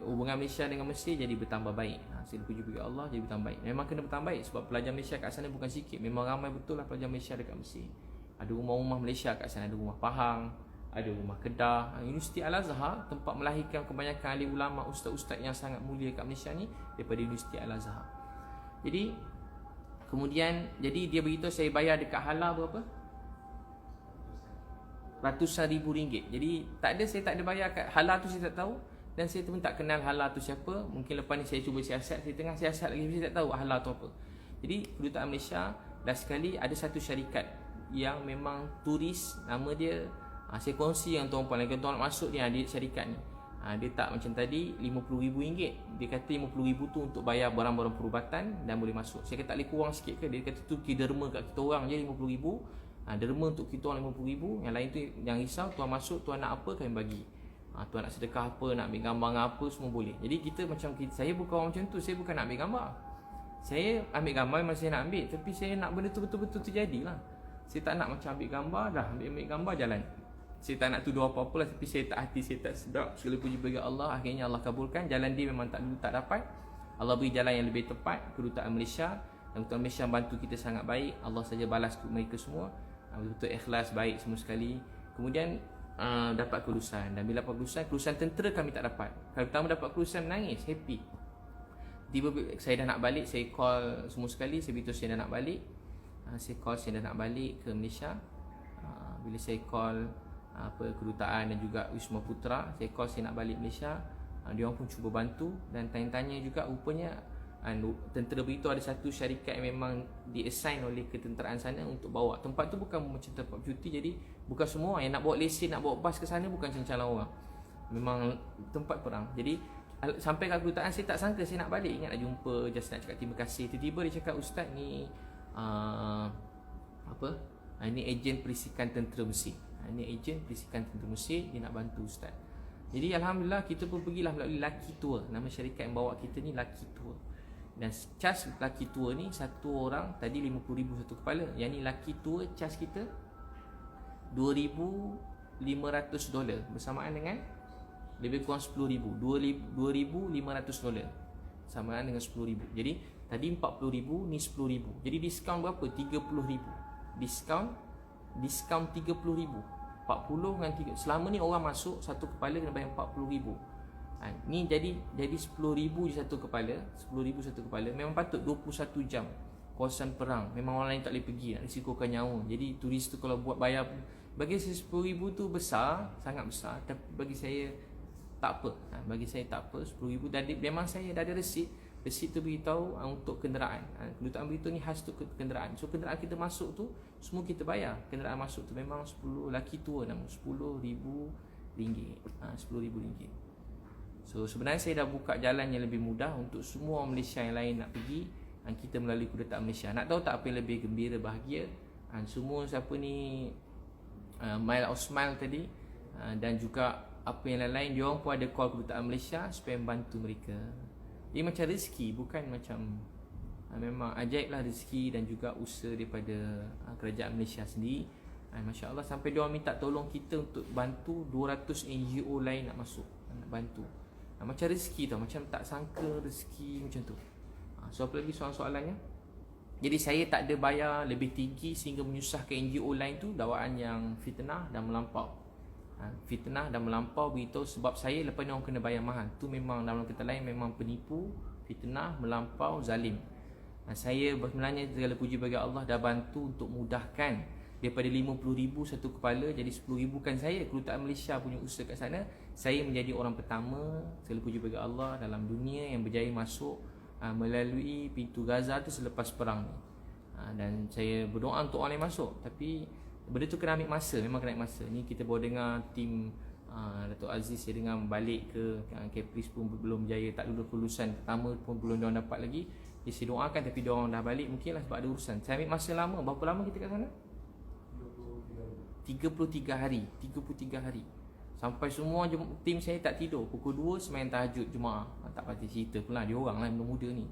hubungan Malaysia dengan Mesir jadi bertambah baik. Saya puji bagi Allah, jadi bertambah baik. Memang kena bertambah baik sebab pelajar Malaysia kat sana bukan sikit. Memang ramai betul lah pelajar Malaysia dekat Mesir. Ada rumah-rumah Malaysia kat sana, ada rumah Pahang, ada rumah Kedah. Universiti Al-Azhar, tempat melahirkan kebanyakan ahli ulama, ustaz-ustaz yang sangat mulia kat Malaysia ni, daripada Universiti Al-Azhar. Jadi kemudian, jadi dia beritahu saya bayar dekat halal berapa? Ratusan ribu ringgit. Jadi saya tak ada bayar kat halal tu, saya tak tahu. Dan saya pun tak kenal halal tu siapa. Mungkin lepas ni saya cuba siasat, saya tengah siasat lagi, saya tak tahu halal tu apa. Jadi Kedutaan Malaysia, last sekali ada satu syarikat yang memang turis, nama dia, saya kongsi yang tuan-puan lagi, tuan nak masuk dia ada syarikat ni. Dia tak macam tadi RM50,000. Dia kata RM50,000 tu untuk bayar barang-barang perubatan dan boleh masuk. Saya kata tak boleh kurang sikit ke? Dia kata tu derma kat kita orang je RM50,000. Derma untuk kita orang RM50,000. Yang lain tu jangan risau, tuan masuk, tuan nak apa kami bagi. Tuan nak sedekah apa, nak ambil gambar apa, semua boleh. Jadi kita macam saya bukan orang macam tu. Saya bukan nak ambil gambar. Saya ambil gambar memang saya nak ambil, tapi saya nak benda tu betul-betul terjadilah. Saya tak nak macam ambil gambar dah, ambil gambar jalan. Saya tak nak tuduh apa-apa lah, tapi saya tak hati, saya tak sedap. Segala puji bagi Allah, akhirnya Allah kabulkan. Jalan dia memang tak dapat. Allah beri jalan yang lebih tepat, Kedutaan Malaysia. Dan Kedutaan Malaysia bantu kita sangat baik. Allah saja balas mereka semua. Betul-betul ikhlas, baik semua sekali. Kemudian dapat kelulusan. Dan bila dapat kelulusan tentera kami tak dapat. Kali pertama dapat kelulusan, menangis, happy. Tiba saya dah nak balik, saya call semua sekali, saya beritahu saya dah nak balik. Saya dah nak balik ke Malaysia. Bila saya call Kedutaan dan juga Wisma Putra, saya call saya nak balik Malaysia. Dia orang pun cuba bantu dan tanya-tanya juga. Rupanya tentera beritahu ada satu syarikat yang memang di-assign oleh ketenteraan sana untuk bawa. Tempat tu bukan macam tempat cuti, jadi bukan semua yang nak bawa lesen, nak bawa bas ke sana, bukan calon orang. Memang tempat perang. Jadi sampai ke Kedutaan, saya tak sangka saya nak balik. Ingat nak jumpa, just nak cakap terima kasih. Tiba-tiba dia cakap, ustaz ni ini ejen perisikan tentera Mesir. Ini ejen perisikan tentera Mesir, dia nak bantu ustaz. Jadi alhamdulillah kita pun pergilah melalui Lucky Tour. Nama syarikat yang bawa kita ni Lucky Tour. Dan cas Lucky Tour ni satu orang tadi RM50,000 satu kepala. Yang ni Lucky Tour cas kita $2,500 bersamaan dengan lebih kurang $10,000. $2,500 bersamaan dengan $10,000. Jadi tadi $40,000, ni $10,000. Jadi diskaun berapa? $30,000. Diskaun $30,000. 40 dengan 3. Selama ni orang masuk satu kepala kena bayar $40,000. Ni jadi $10,000 je satu kepala. $10,000 satu kepala. Memang patut 21 jam kawasan perang. Memang orang lain tak boleh pergi, nak risikokan nyawa. Jadi turis tu kalau buat bayar Bagi saya 10,000 tu besar, sangat besar, tapi bagi saya tak apa. Bagi saya tak apa 10,000, dan memang saya dah ada resit. Resit tu beritahu untuk kenderaan. Kedutaan beritahu ni khas untuk kenderaan. So kenderaan kita masuk tu semua kita bayar. Kenderaan masuk tu memang 10 laki tua nama RM10,000. RM10,000. So sebenarnya saya dah buka jalan yang lebih mudah untuk semua Malaysia yang lain nak pergi. Kita melalui kedutaan Malaysia. Nak tahu tak apa yang lebih gembira, bahagia? Semua siapa ni Mile of Smile tadi, dan juga apa yang lain-lain, dia orang pun ada call kedutaan Malaysia supaya membantu mereka. Ini macam rezeki, bukan macam memang ajaib lah rezeki dan juga usaha daripada kerajaan Malaysia sendiri. Masya Allah, sampai dia orang minta tolong kita untuk bantu 200 NGO lain nak masuk, nak bantu. Macam rezeki tau, macam tak sangka rezeki macam tu. So apa lagi soalan-soalannya? Jadi saya tak ada bayar lebih tinggi sehingga menyusahkan NGO lain tu. Dakwaan yang fitnah dan melampau. Fitnah dan melampau beritahu sebab saya lepas ni orang kena bayar mahal. Tu memang dalam kata lain memang penipu, fitnah, melampau, zalim. Saya sebenarnya segala puji bagi Allah dah bantu untuk mudahkan daripada 50,000 satu kepala jadi 10,000 kan saya. Kedutaan Malaysia punya usaha kat sana. Saya menjadi orang pertama, segala puji bagi Allah, dalam dunia yang berjaya masuk melalui pintu Gaza tu selepas perang ni. Dan saya berdoa untuk orang lain masuk, tapi benda tu kena ambil masa, memang kena ambil masa. Ni kita baru dengar tim Datuk Aziz, saya dengar balik ke Caprice pun belum berjaya, tak lulus kelulusan pertama pun belum diorang dapat lagi. Jadi saya doakan, tapi diorang dah balik mungkinlah sebab ada urusan. Saya ambil masa lama. Berapa lama kita kat sana? 33 hari. 33 hari. Sampai semua tim saya tak tidur. Pukul 2 sembahyang tahajud Jumaat. Tak pasti cerita pula dia orang lah muda-muda ni.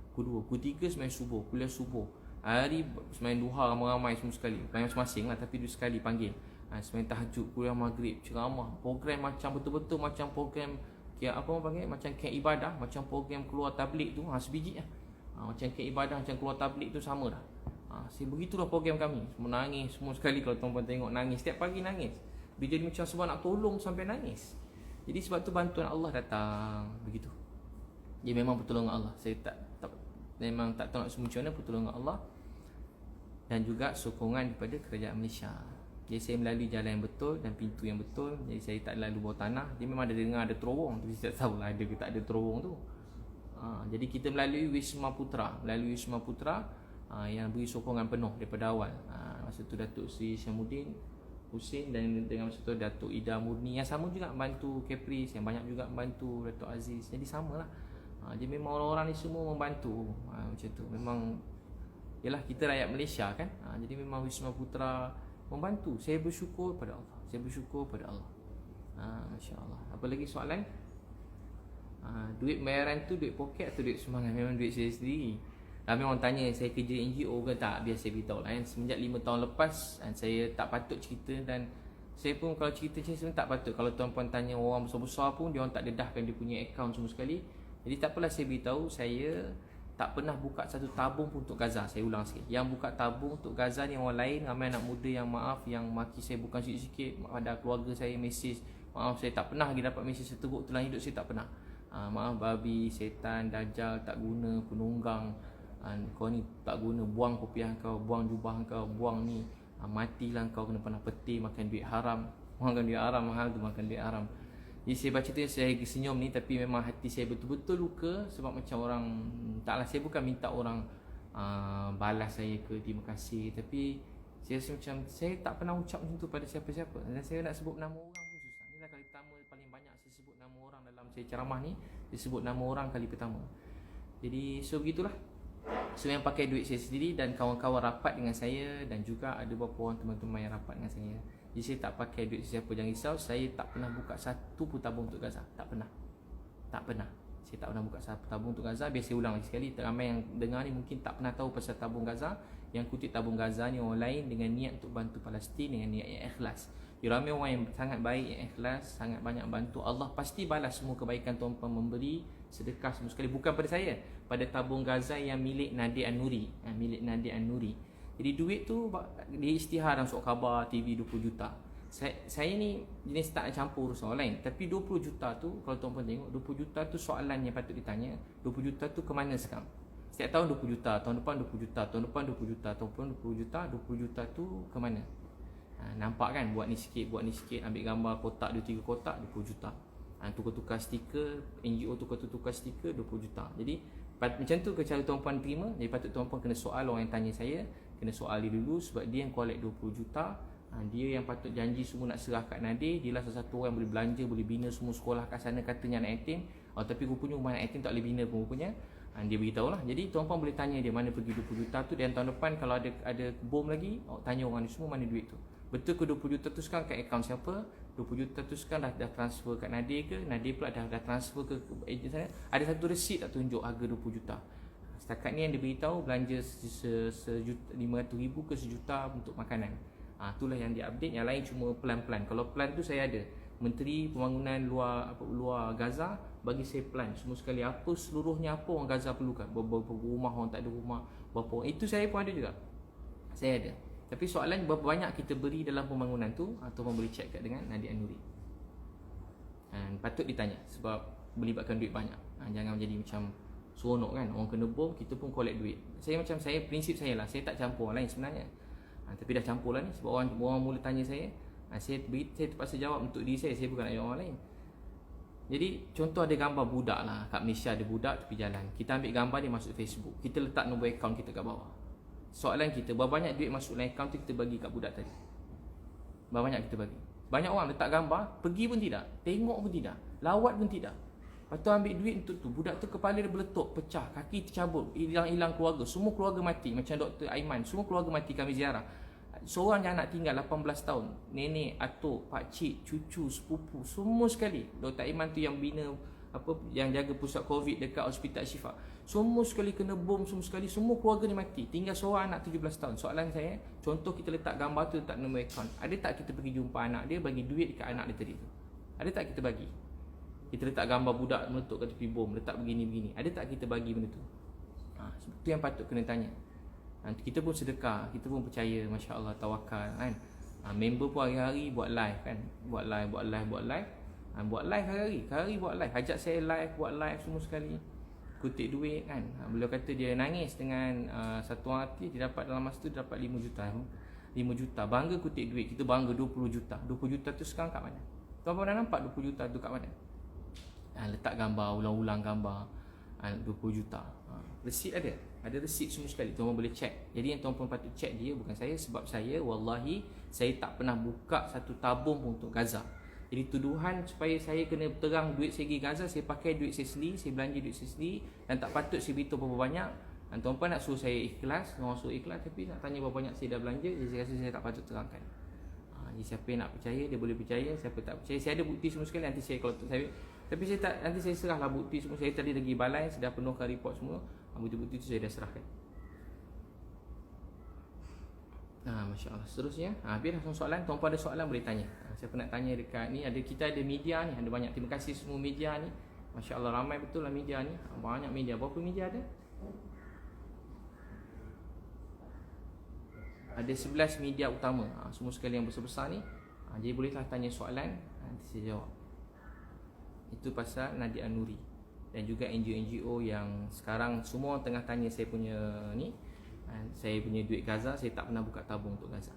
Pukul 2, pukul 3 sembahyang subuh, kuliah subuh. Hari sembahyang duha ramai-ramai semua sekali. Banyak masing-masing lah, tapi dua sekali panggil. Sembahyang tahajud, kuliah maghrib, ceramah. Program macam betul-betul macam program apa orang panggil, macam camp ibadah, macam program keluar tabligh tu, sebiji lah. Macam camp ibadah, macam keluar tabligh tu sama dah. Begitulah program kami. Semua nangis semua sekali kalau tuan-tuan tengok, nangis setiap pagi nangis. Dia jadi macam sebab nak tolong sampai nangis. Jadi sebab tu bantuan Allah datang begitu. Dia memang pertolongan Allah. Saya memang tak tahu nak semua macam mana, pertolongan Allah dan juga sokongan daripada kerajaan Malaysia. Jadi saya melalui jalan yang betul dan pintu yang betul. Jadi saya tak lalu bawah tanah. Dia memang ada dengar ada terowong, tapi saya tak tahu lah ada ke tak ada terowong tu. Jadi kita melalui Wisma Putra. Melalui Wisma Putra yang beri sokongan penuh daripada awal. Masa tu Datuk Seri Syamuddin Hussein, dan dengan masa tu Datuk Ida Murni yang sama juga membantu Caprice, yang banyak juga membantu Datuk Aziz. Jadi samalah. Jadi memang orang-orang ni semua membantu. Macam tu. Memang yalah, kita rakyat Malaysia kan. Jadi memang Wisma Putra membantu. Saya bersyukur pada Allah. Saya bersyukur pada Allah. Masya-Allah. Apa lagi soalan? Duit bayaran tu duit poket atau duit sumbangan? Memang duit saya sendiri. Memang orang tanya saya kerja NGO ke tak, biasa beritahu lah kan. Semenjak 5 tahun lepas saya tak patut cerita, dan saya pun kalau cerita saya sebenarnya tak patut. Kalau tuan-puan tanya orang besar-besar pun dia orang tak dedahkan dia punya akaun semua sekali. Jadi tak apalah, saya beritahu saya tak pernah buka satu tabung pun untuk Gaza. Saya ulang sikit, yang buka tabung untuk Gaza ni orang lain. Ramai anak muda yang maaf, yang maki saya bukan sikit-sikit. Pada keluarga saya mesej, maaf saya tak pernah lagi dapat mesej seteguk tulang hidup, saya tak pernah. Maaf babi, setan, dajjal, tak guna, penunggang, kau ni tak guna, buang kopiah kau, buang jubah kau, buang ni, matilah kau kena panah peti, makan duit haram. Makan duit haram, mahal tu makan duit haram. Jadi saya baca tu saya senyum ni, tapi memang hati saya betul-betul luka. Sebab macam orang, taklah saya bukan minta orang balas saya ke terima kasih, tapi saya rasa macam saya tak pernah ucap macam tu pada siapa-siapa. Dan saya nak sebut nama orang pun susah. Inilah kali pertama paling banyak saya sebut nama orang dalam saya ceramah ni. Saya sebut nama orang kali pertama. Jadi so begitulah. So yang pakai duit saya sendiri, dan kawan-kawan rapat dengan saya, dan juga ada beberapa orang teman-teman yang rapat dengan saya. Jadi saya tak pakai duit siapa, jangan risau. Saya tak pernah buka satu pun tabung untuk Gaza. Tak pernah. Tak pernah. Saya tak pernah buka satu tabung untuk Gaza. Biar saya ulang lagi sekali, ramai yang dengar ni mungkin tak pernah tahu pasal tabung Gaza. Yang kutip tabung Gaza ni orang lain dengan niat untuk bantu Palestin, dengan niat yang ikhlas. Ramai orang yang sangat baik, yang ikhlas, sangat banyak bantu. Allah pasti balas semua kebaikan tuan-tuan memberi sedekah semua sekali. Bukan pada saya, pada tabung Gaza yang milik Nadir An-Nuri. Milik Nadir An-Nuri. Jadi duit tu dia isytihar dalam surat khabar TV 20 juta. Saya ni jenis tak nak campur urusan orang lain. Tapi 20 juta tu, kalau tuan-tuan tengok, 20 juta tu soalan yang patut ditanya. 20 juta tu ke mana sekarang? Setiap tahun 20 juta, tahun depan 20 juta, tahun depan 20 juta, tahun depan 20 juta, 20 juta tu ke mana? Nampak kan, buat ni sikit, ambil gambar kotak 2-3 kotak 20 juta. Tukar-tukar stiker, NGO tukar-tukar stiker 20 juta. Jadi macam tu ke cara tuan-puan terima. Jadi patut tuan-puan kena soal orang yang tanya saya, kena soal dia dulu, sebab dia yang collect 20 juta. Dia yang patut janji semua nak serah kat Nadir. Dia lah salah satu orang yang boleh belanja, boleh bina semua sekolah kat sana, katanya anak yatim. Tapi rupanya rumah anak yatim tak boleh bina pun rupanya. Dia beritahu lah. Jadi tuan-puan boleh tanya dia mana pergi 20 juta tu. Dan tahun depan kalau ada bom lagi, tanya orang ni semua mana duit tu. Betul ke 20 juta tu sekarang kat akaun siapa? 20 juta tu sekarang dah transfer kat Nadir ke? Nadir pula dah transfer ke ejen sana? Ada satu resit tak tunjuk harga 20 juta. Setakat ni yang dia beritahu belanja RM500,000 ke RM1 untuk makanan. Itulah yang dia update. Yang lain cuma plan-plan. Kalau plan tu saya ada. Menteri Pembangunan luar Gaza bagi saya plan semua sekali apa seluruhnya apa orang Gaza perlukan. Berapa rumah, orang tak ada rumah, berapa orang. Itu saya pun ada juga. Saya ada. Tapi soalan berapa banyak kita beri dalam pembangunan tu, atau boleh check kat dengan Nadir An-Nuri. Patut ditanya sebab melibatkan duit banyak. Jangan jadi macam seronok kan, orang kena bom kita pun collect duit. Prinsip saya lah, saya tak campur orang lain sebenarnya. Tapi dah campur lah ni sebab orang mula tanya saya. Saya terpaksa jawab untuk diri saya bukan nak orang lain. Jadi contoh ada gambar budak lah kat Malaysia, ada budak tepi jalan. Kita ambil gambar dia masuk Facebook, kita letak nombor akaun kita kat bawah. Soalan kita, berapa banyak duit masuk dalam akaun tu kita bagi kat budak tadi? Berapa banyak kita bagi? Banyak orang letak gambar, pergi pun tidak, tengok pun tidak, lawat pun tidak. Lepas tu ambil duit untuk tu, budak tu kepala dia meletup, pecah, kaki tercabut, hilang keluarga, semua keluarga mati. Macam Dr. Aiman, semua keluarga mati kami ziarah. Seorang yang anak tinggal 18 tahun, nenek, atuk, pakcik, cucu, sepupu, semua sekali. Dr. Aiman tu yang bina yang jaga pusat COVID dekat Hospital Syifa. Semua sekali kena bom, semua sekali, semua keluarga ni mati. Tinggal seorang anak 17 tahun. Soalan saya, contoh kita letak gambar tu, letak nombor akaun. Ada tak kita pergi jumpa anak dia, bagi duit dekat anak dia tadi tu? Ada tak kita bagi? Kita letak gambar budak meletup kat tepi bom, letak begini-begini. Ada tak kita bagi benda tu? Itu yang patut kena tanya. Kita pun sedekah, kita pun percaya, Masya Allah, tawakal kan. Member pun hari-hari buat live kan. Buat live hari-hari buat live. Ajak saya live, buat live semua sekali. Kutip duit kan. Beliau kata dia nangis dengan satu hati, dia dapat dalam masa tu dia dapat 5 juta. 5 juta. Bangga kutip duit. Kita bangga 20 juta. 20 juta tu sekarang kat mana? Tuan-tuan dah nampak 20 juta tu kat mana? Letak gambar, ulang-ulang gambar 20 juta. Resit ada. Ada resit semua sekali. Tuan-tuan boleh check. Jadi yang tuan-tuan patut check dia, bukan saya. Sebab saya, wallahi, saya tak pernah buka satu tabung pun untuk Gaza. Jadi tuduhan supaya saya kena terang duit saya pergi Gaza, saya pakai duit saya sendiri, saya belanja duit saya sendiri, dan tak patut saya beritahu berapa banyak. Dan tuan-tuan nak suruh saya ikhlas, orang suruh ikhlas, tapi nak tanya berapa banyak saya dah belanja, jadi saya rasa saya tak patut terangkan. Jadi siapa yang nak percaya, dia boleh percaya. Siapa tak percaya, saya ada bukti semua sekali. Nanti saya kalau saya, tapi saya tak, nanti saya serahlah bukti semua. Saya tadi lagi balai, saya dah penuhkan report semua. Bukti-bukti tu saya dah serahkan. Masya Allah. Seterusnya, biar langsung soalan. Tuan-puan ada soalan boleh tanya. Siapa nak tanya dekat ni, kita ada media ni, ada banyak. Terima kasih semua media ni. Masya Allah, ramai betul lah media ni. Banyak media. Berapa media ada? Ada 11 media utama. Semua sekali yang besar-besar ni. Jadi bolehlah tanya soalan, nanti saya jawab. Itu pasal Nadir An-Nuri. Dan juga NGO-NGO yang sekarang semua tengah tanya saya punya ni, saya punya duit Gaza, saya tak pernah buka tabung untuk Gaza.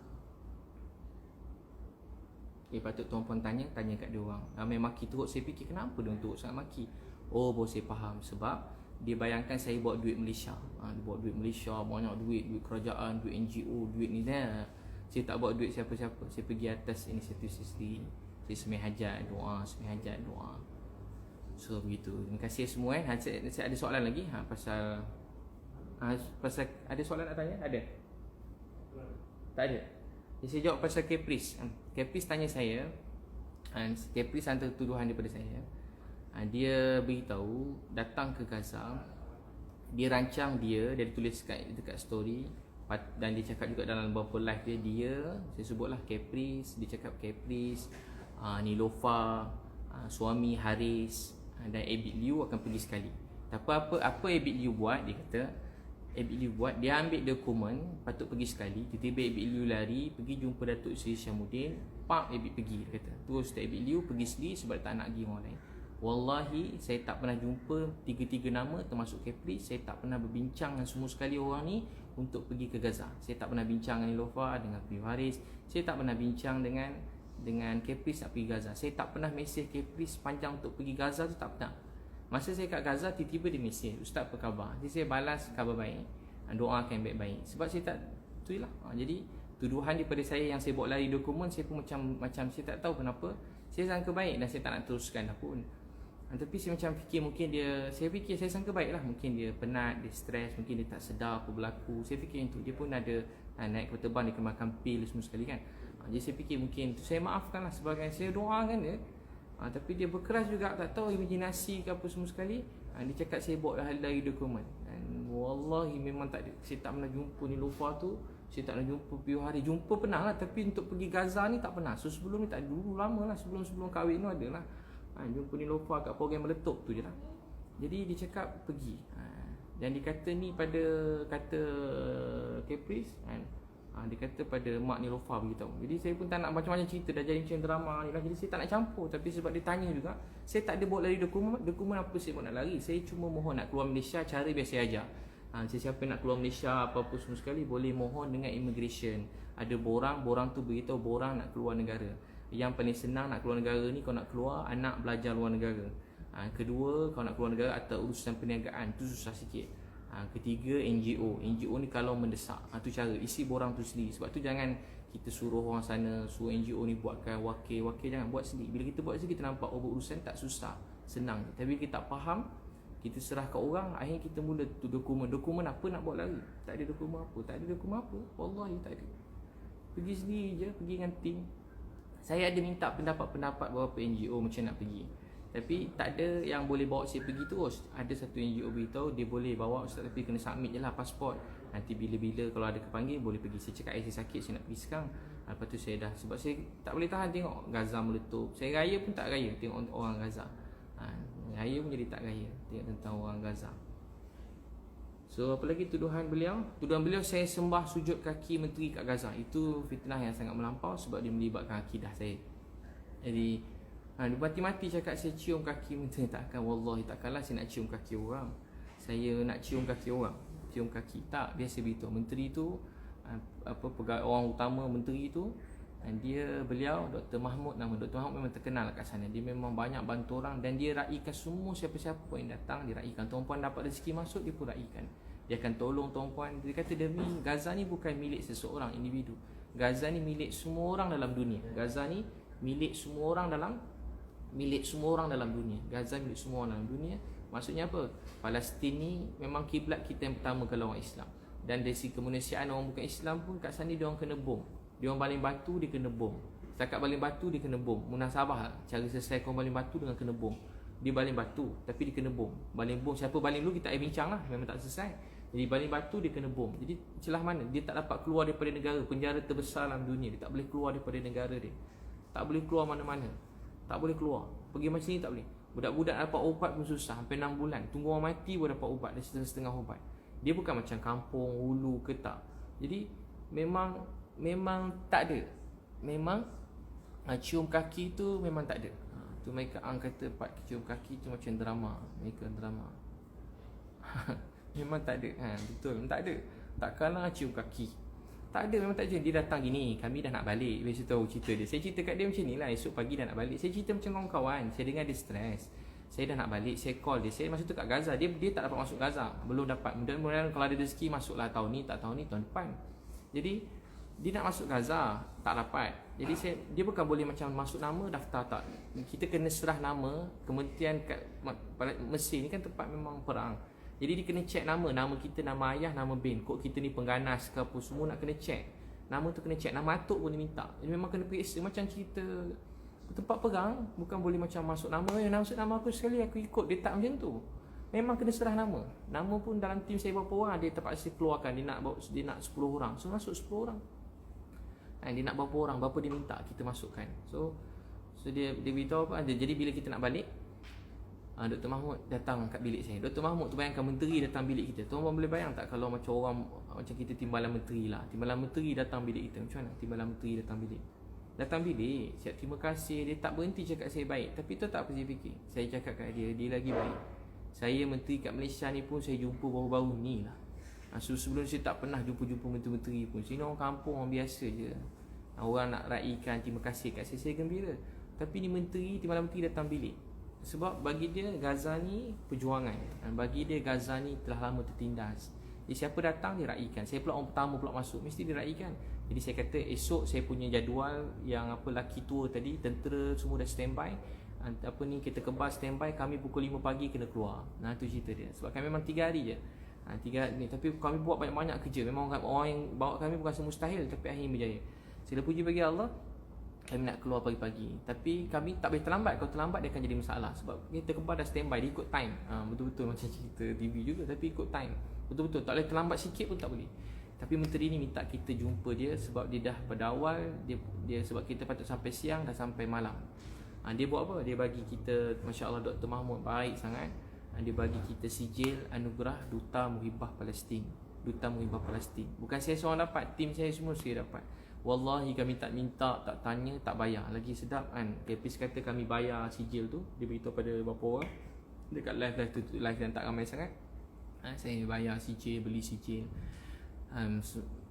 Patut tuan-puan tanya kat dia orang. Ramai maki teruk, saya fikir kenapa dia teruk sangat maki. Baru saya faham. Sebab dia bayangkan saya bawa duit Malaysia. Dia bawa duit Malaysia, banyak duit kerajaan, duit NGO, duit ni dah. Saya tak bawa duit siapa-siapa. Saya pergi atas inisiatif saya sendiri. Saya semai hajat, doa. So begitu. Terima kasih semua. Saya ada soalan lagi pasal ada soalan nak tanya? Ada? Tak ada. Jadi saya jawab pasal Caprice. Caprice tanya saya, Caprice hantar tuduhan daripada saya. Dia beritahu datang ke Gaza, dia rancang dia tulis dekat story, dan dia cakap juga dalam beberapa live dia, saya sebutlah Caprice, dia cakap Caprice, Nilofa, suami Haris dan Abid Liu akan pergi sekali. Tapi apa Abid Liu buat, dia kata Abid Liu buat, dia ambil dokumen patut pergi sekali, tiba-tiba Abid Liu lari pergi jumpa Datuk Seri Syamuddin, Abid pergi, dia kata. Terus Abid Liu pergi sendiri sebab tak nak pergi orang lain. Wallahi saya tak pernah jumpa tiga-tiga nama termasuk Kepri. Saya tak pernah berbincang dengan semua sekali orang ni untuk pergi ke Gaza. Saya tak pernah bincang dengan Niloufar, dengan Piu Haris. Saya tak pernah bincang dengan Kepris nak pergi Gaza. Saya tak pernah mesej Kepris sepanjang untuk pergi Gaza tu, tak pernah. Masa saya kat Gaza, tiba-tiba dia mesej, "Ustaz apa khabar?" Jadi saya balas, "Khabar baik, doakan baik-baik." Sebab saya tak, tu lah. Jadi tuduhan daripada saya yang saya bawa lari dokumen, saya pun macam saya tak tahu kenapa. Saya sangka baik dan saya tak nak teruskan dah pun. Tapi saya macam fikir mungkin saya sangka baik lah. Mungkin dia penat, dia stres, mungkin dia tak sedar apa berlaku. Saya fikir macam tu. Dia pun ada naik kapal terbang, dia kena makan pil semua sekali kan. Jadi saya fikir mungkin tu, saya maafkan lah sebagai saya doakan dia. Tapi dia berkeras juga, tak tahu imajinasi ke apa semua sekali. Dia cakap saya bawa dari dokumen. Dan wallahi memang tak ada. Saya tak pernah jumpa Niloufar tu. Saya tak pernah jumpa Piu Hari. Jumpa pernah lah, tapi untuk pergi Gaza ni tak pernah. So sebelum ni tak, dulu lama lah, sebelum kahwin tu ada lah. Jumpa Niloufar kat program meletup tu je lah. Jadi dia cakap pergi. Dan dia kata ni pada kata Kepris kan. Dia kata pada mak Niloufar beritahu. Jadi saya pun tak nak macam-macam cerita, dah jadi macam drama ni lah. Jadi saya tak nak campur. Tapi sebab dia tanya juga, saya tak ada bawa lari dokumen apa saya nak lari. Saya cuma mohon nak keluar Malaysia cara biasa aja. Siapa nak keluar Malaysia apa-apa semua sekali boleh mohon dengan immigration. Ada borang tu beritahu borang nak keluar negara. Yang paling senang nak keluar negara ni, kau nak keluar anak belajar luar negara. Kedua, kau nak keluar negara atau urusan perniagaan, tu susah sikit. Ketiga, NGO ni kalau mendesak, tu cara isi borang tu sendiri. Sebab tu jangan kita suruh orang sana, suruh NGO ni buatkan wakil jangan buat sendiri. Bila kita buat sendiri, kita nampak urusan tak susah, senang. Tapi kita tak faham, kita serah kat orang, akhirnya kita mula tu dokumen apa nak buat lari. Tak ada dokumen apa, wallahi tak ada. Pergi sendiri je, pergi dengan tim. Saya ada minta pendapat beberapa NGO macam nak pergi, tapi tak ada yang boleh bawa saya pergi terus. Ada satu NGO beritahu dia boleh bawa Ustaz, tapi kena submit je lah pasport. Nanti bila-bila kalau ada kepanggil boleh pergi. Saya cakap saya sakit, saya nak pergi sekarang. Lepas tu saya dah, sebab saya tak boleh tahan tengok Gaza meletup. Saya raya pun tak raya tengok orang Gaza. Raya pun jadi tak raya tengok tentang orang Gaza. So apa lagi tuduhan beliau? Tuduhan beliau saya sembah sujud kaki menteri kat Gaza. Itu fitnah yang sangat melampau sebab dia melibatkan akidah saya. Jadi dia mati-mati cakap saya cium kaki menteri. Takkan, wallahi takkanlah saya nak cium kaki orang. Saya nak cium kaki orang, cium kaki tak, biasa beritahu menteri tu pegawai orang utama menteri tu. Dan beliau Dr. Mahmud, nama Dr. Mahmud memang terkenal kat sana. Dia memang banyak bantu orang dan dia raikan semua siapa-siapa yang datang, dia raikan. Tuan-puan dapat rezeki masuk, dia pun raikan. Dia akan tolong tuan-puan. Dia kata demi Gaza ni bukan milik seseorang individu. Gaza ni milik semua orang dalam dunia. Gaza ni milik semua orang dalam dunia. Gaza milik semua orang dalam dunia. Maksudnya apa? Palestin ni memang kiblat kita yang pertama kalau orang Islam. Dan dari segi kemanusiaan orang bukan Islam pun kat sana dia orang kena bom. Dia orang baling batu, dia kena bom. Setakat baling batu dia kena bom. Munasabah cara selesai kau baling batu dengan kena bom. Dia baling batu tapi dia kena bom. Baling bom, siapa baling dulu kita bincang lah, memang tak selesai. Jadi baling batu dia kena bom. Jadi celah mana? Dia tak dapat keluar daripada negara, penjara terbesar dalam dunia. Dia tak boleh keluar daripada negara dia. Tak boleh keluar mana-mana. Tak boleh keluar. Pergi macam ni tak boleh. Budak-budak dapat ubat pun susah, hampir 6 bulan. Tunggu orang mati pun dapat ubat, dah setengah ubat. Dia bukan macam kampung, hulu ke tak. Jadi memang tak ada. Memang cium kaki tu memang tak ada. Tu mereka kata Pak cium kaki tu macam drama. Mereka drama. Memang tak ada. Betul, tak ada. Takkanlah cium kaki. Tak ada, memang tak ada. Dia datang gini, kami dah nak balik. Biasa tahu cerita dia. Saya cerita kat dia macam ni lah. Esok pagi dah nak balik. Saya cerita macam kawan-kawan. Saya dengar dia stres. Saya dah nak balik. Saya call dia. Saya masa tu kat Gaza. Dia tak dapat masuk Gaza. Belum dapat. Mudah-mudahan kalau ada rezeki masuklah tahun ni. Tak tahun ni, tahun depan. Jadi dia nak masuk Gaza, tak dapat. Jadi dia bukan boleh macam masuk nama, daftar tak. Kita kena serah nama. Kementerian kat Mesir ni kan tempat memang perang. Jadi dia kena check nama kita, nama ayah, nama bin. Kod kita ni pengganas ke apa, semua nak kena check. Nama tu kena check, nama atuk pun dia minta. Jadi memang kena periksa macam cerita tempat perang. Bukan boleh macam masuk nama, masuk nama aku sekali aku ikut. Dia tak macam tu. Memang kena serah nama. Nama pun dalam tim saya berapa orang, dia terpaksa keluarkan. Dia nak 10 orang. So masuk 10 orang. Dia nak berapa orang, berapa dia minta kita masukkan. So dia beritahu apa. Jadi bila kita nak balik, Dr. Mahmud datang kat bilik saya. Dr. Mahmud tu bayangkan menteri datang bilik kita. Tuan-tuan boleh bayang tak kalau macam orang macam kita timbalan menteri lah. Timbalan menteri datang bilik kita. Macam mana timbalan menteri datang bilik? Datang bilik, siap terima kasih. Dia tak berhenti cakap saya baik. Tapi tu tak apa saya fikir. Saya cakap kat dia, dia lagi baik. Saya menteri kat Malaysia ni pun saya jumpa baru-baru ni lah. Sebelum saya tak pernah jumpa-jumpa menteri-menteri pun. Sini orang kampung, orang biasa je. Orang nak raikan terima kasih kat saya gembira. Tapi ni menteri, Timbalan Menteri datang bilik. Sebab bagi dia Gaza ni perjuangan. Dan bagi dia Gaza ni telah lama tertindas. Jadi siapa datang dia raikan. Saya pula orang pertama pula masuk, mesti dia raikan. Jadi saya kata esok saya punya jadual yang apa laki tua tadi, tentera semua dah standby. Apa ni, kita kebas standby, kami pukul 5 pagi kena keluar. Nah tu cerita dia. Sebab kami memang 3 hari je. 3 hari ni, tapi kami buat banyak-banyak kerja. Memang orang yang bawa kami bukan semustahil, tapi akhirnya berjaya. Saya puji bagi Allah, kami nak keluar pagi-pagi. Tapi kami tak boleh terlambat. Kalau terlambat dia akan jadi masalah. Sebab kita kebas dah standby, dia ikut time. Betul-betul macam cerita TV juga, tapi ikut time. Betul-betul, tak boleh terlambat sikit pun tak boleh. Tapi menteri ni minta kita jumpa dia sebab dia dah pada awal dia sebab kita patut sampai siang, dah sampai malam. Dia buat apa? Dia bagi kita, Masya Allah, Dr. Mahmud baik sangat. Dia bagi kita sijil anugerah Duta Muhibah Palestin. Duta Muhibah Palestin. Bukan saya seorang dapat, tim saya semua saya dapat. Wallahi kami tak minta, tak tanya, tak bayar. Lagi sedap kan. KPIS kata kami bayar sijil tu. Dia beritahu pada beberapa orang dekat live tu, live yang tak ramai sangat. Saya bayar sijil, beli sijil.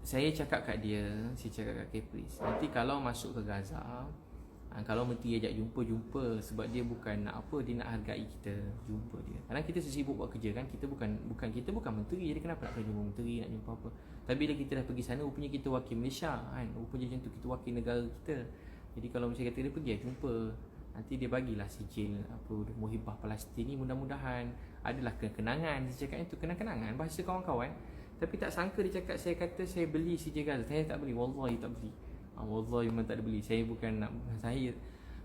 Saya cakap kat dia, saya cakap kat KPIS, nanti kalau masuk ke Gaza, kalau menteri ajak jumpa sebab dia bukan nak apa, dia nak hargai kita, jumpa dia. Kadang kita sibuk buat kerja kan, kita bukan menteri, jadi kenapa nak jumpa menteri, nak jumpa apa. Tapi bila kita dah pergi sana, rupanya kita wakil Malaysia kan, rupanya macam tu, kita wakil negara kita. Jadi kalau macam kata dia pergi jumpa, nanti dia bagilah sijil apa Muhibah Palestin ni, mudah-mudahan adalah kenangan. Dia cakap itu kenang-kenangan bahasa kawan-kawan. Tapi tak sangka dia cakap, saya kata saya beli sijil Gaza. Saya tak beli, wallahi tak beli. Wallahi memang tak ada beli. Saya bukan nak, saya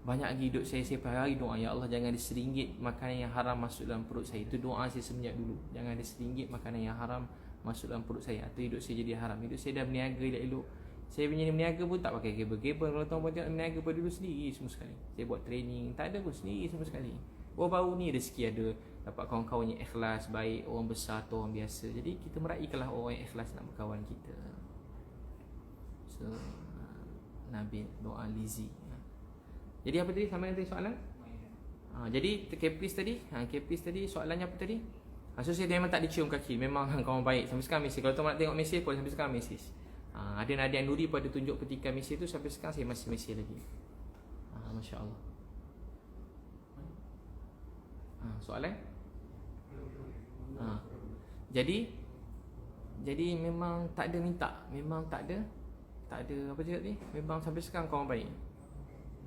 banyak lagi hidup saya per hari doa, ya Allah jangan ada RM1 makanan yang haram masuk dalam perut saya. Itu doa saya semenjak dulu. Jangan ada RM1 makanan yang haram masuk dalam perut saya, atau hidup saya jadi haram. Hidup saya dah berniaga elok-elok. Saya punya berniaga pun tak pakai kabel-kabel. Kalau tuan buat berniaga pada dulu sendiri semua sekali. Saya buat training, tak ada pun sendiri semua sekali. Baru-baru ni rezeki ada, dapat kawan-kawan yang ikhlas, baik, orang besar atau orang biasa. Jadi kita meraihkanlah orang yang ikhlas nak berkawan kita. So Nabil doa Lizi. Jadi apa tadi sama tadi soalan? Jadi KPIS tadi soalannya apa tadi? So saya memang tak dicium kaki. Memang kawan baik sampai sekarang mesej. Kalau tuan nak tengok mesej pun sampai sekarang mesej. Ada Nadia Nuri pada tunjuk petikan mesej tu, sampai sekarang saya masih mesej lagi. Masya Allah. Soalan? Jadi memang tak ada minta. Memang tak ada apa cakap ni. Memang sampai sekarang kawan baik.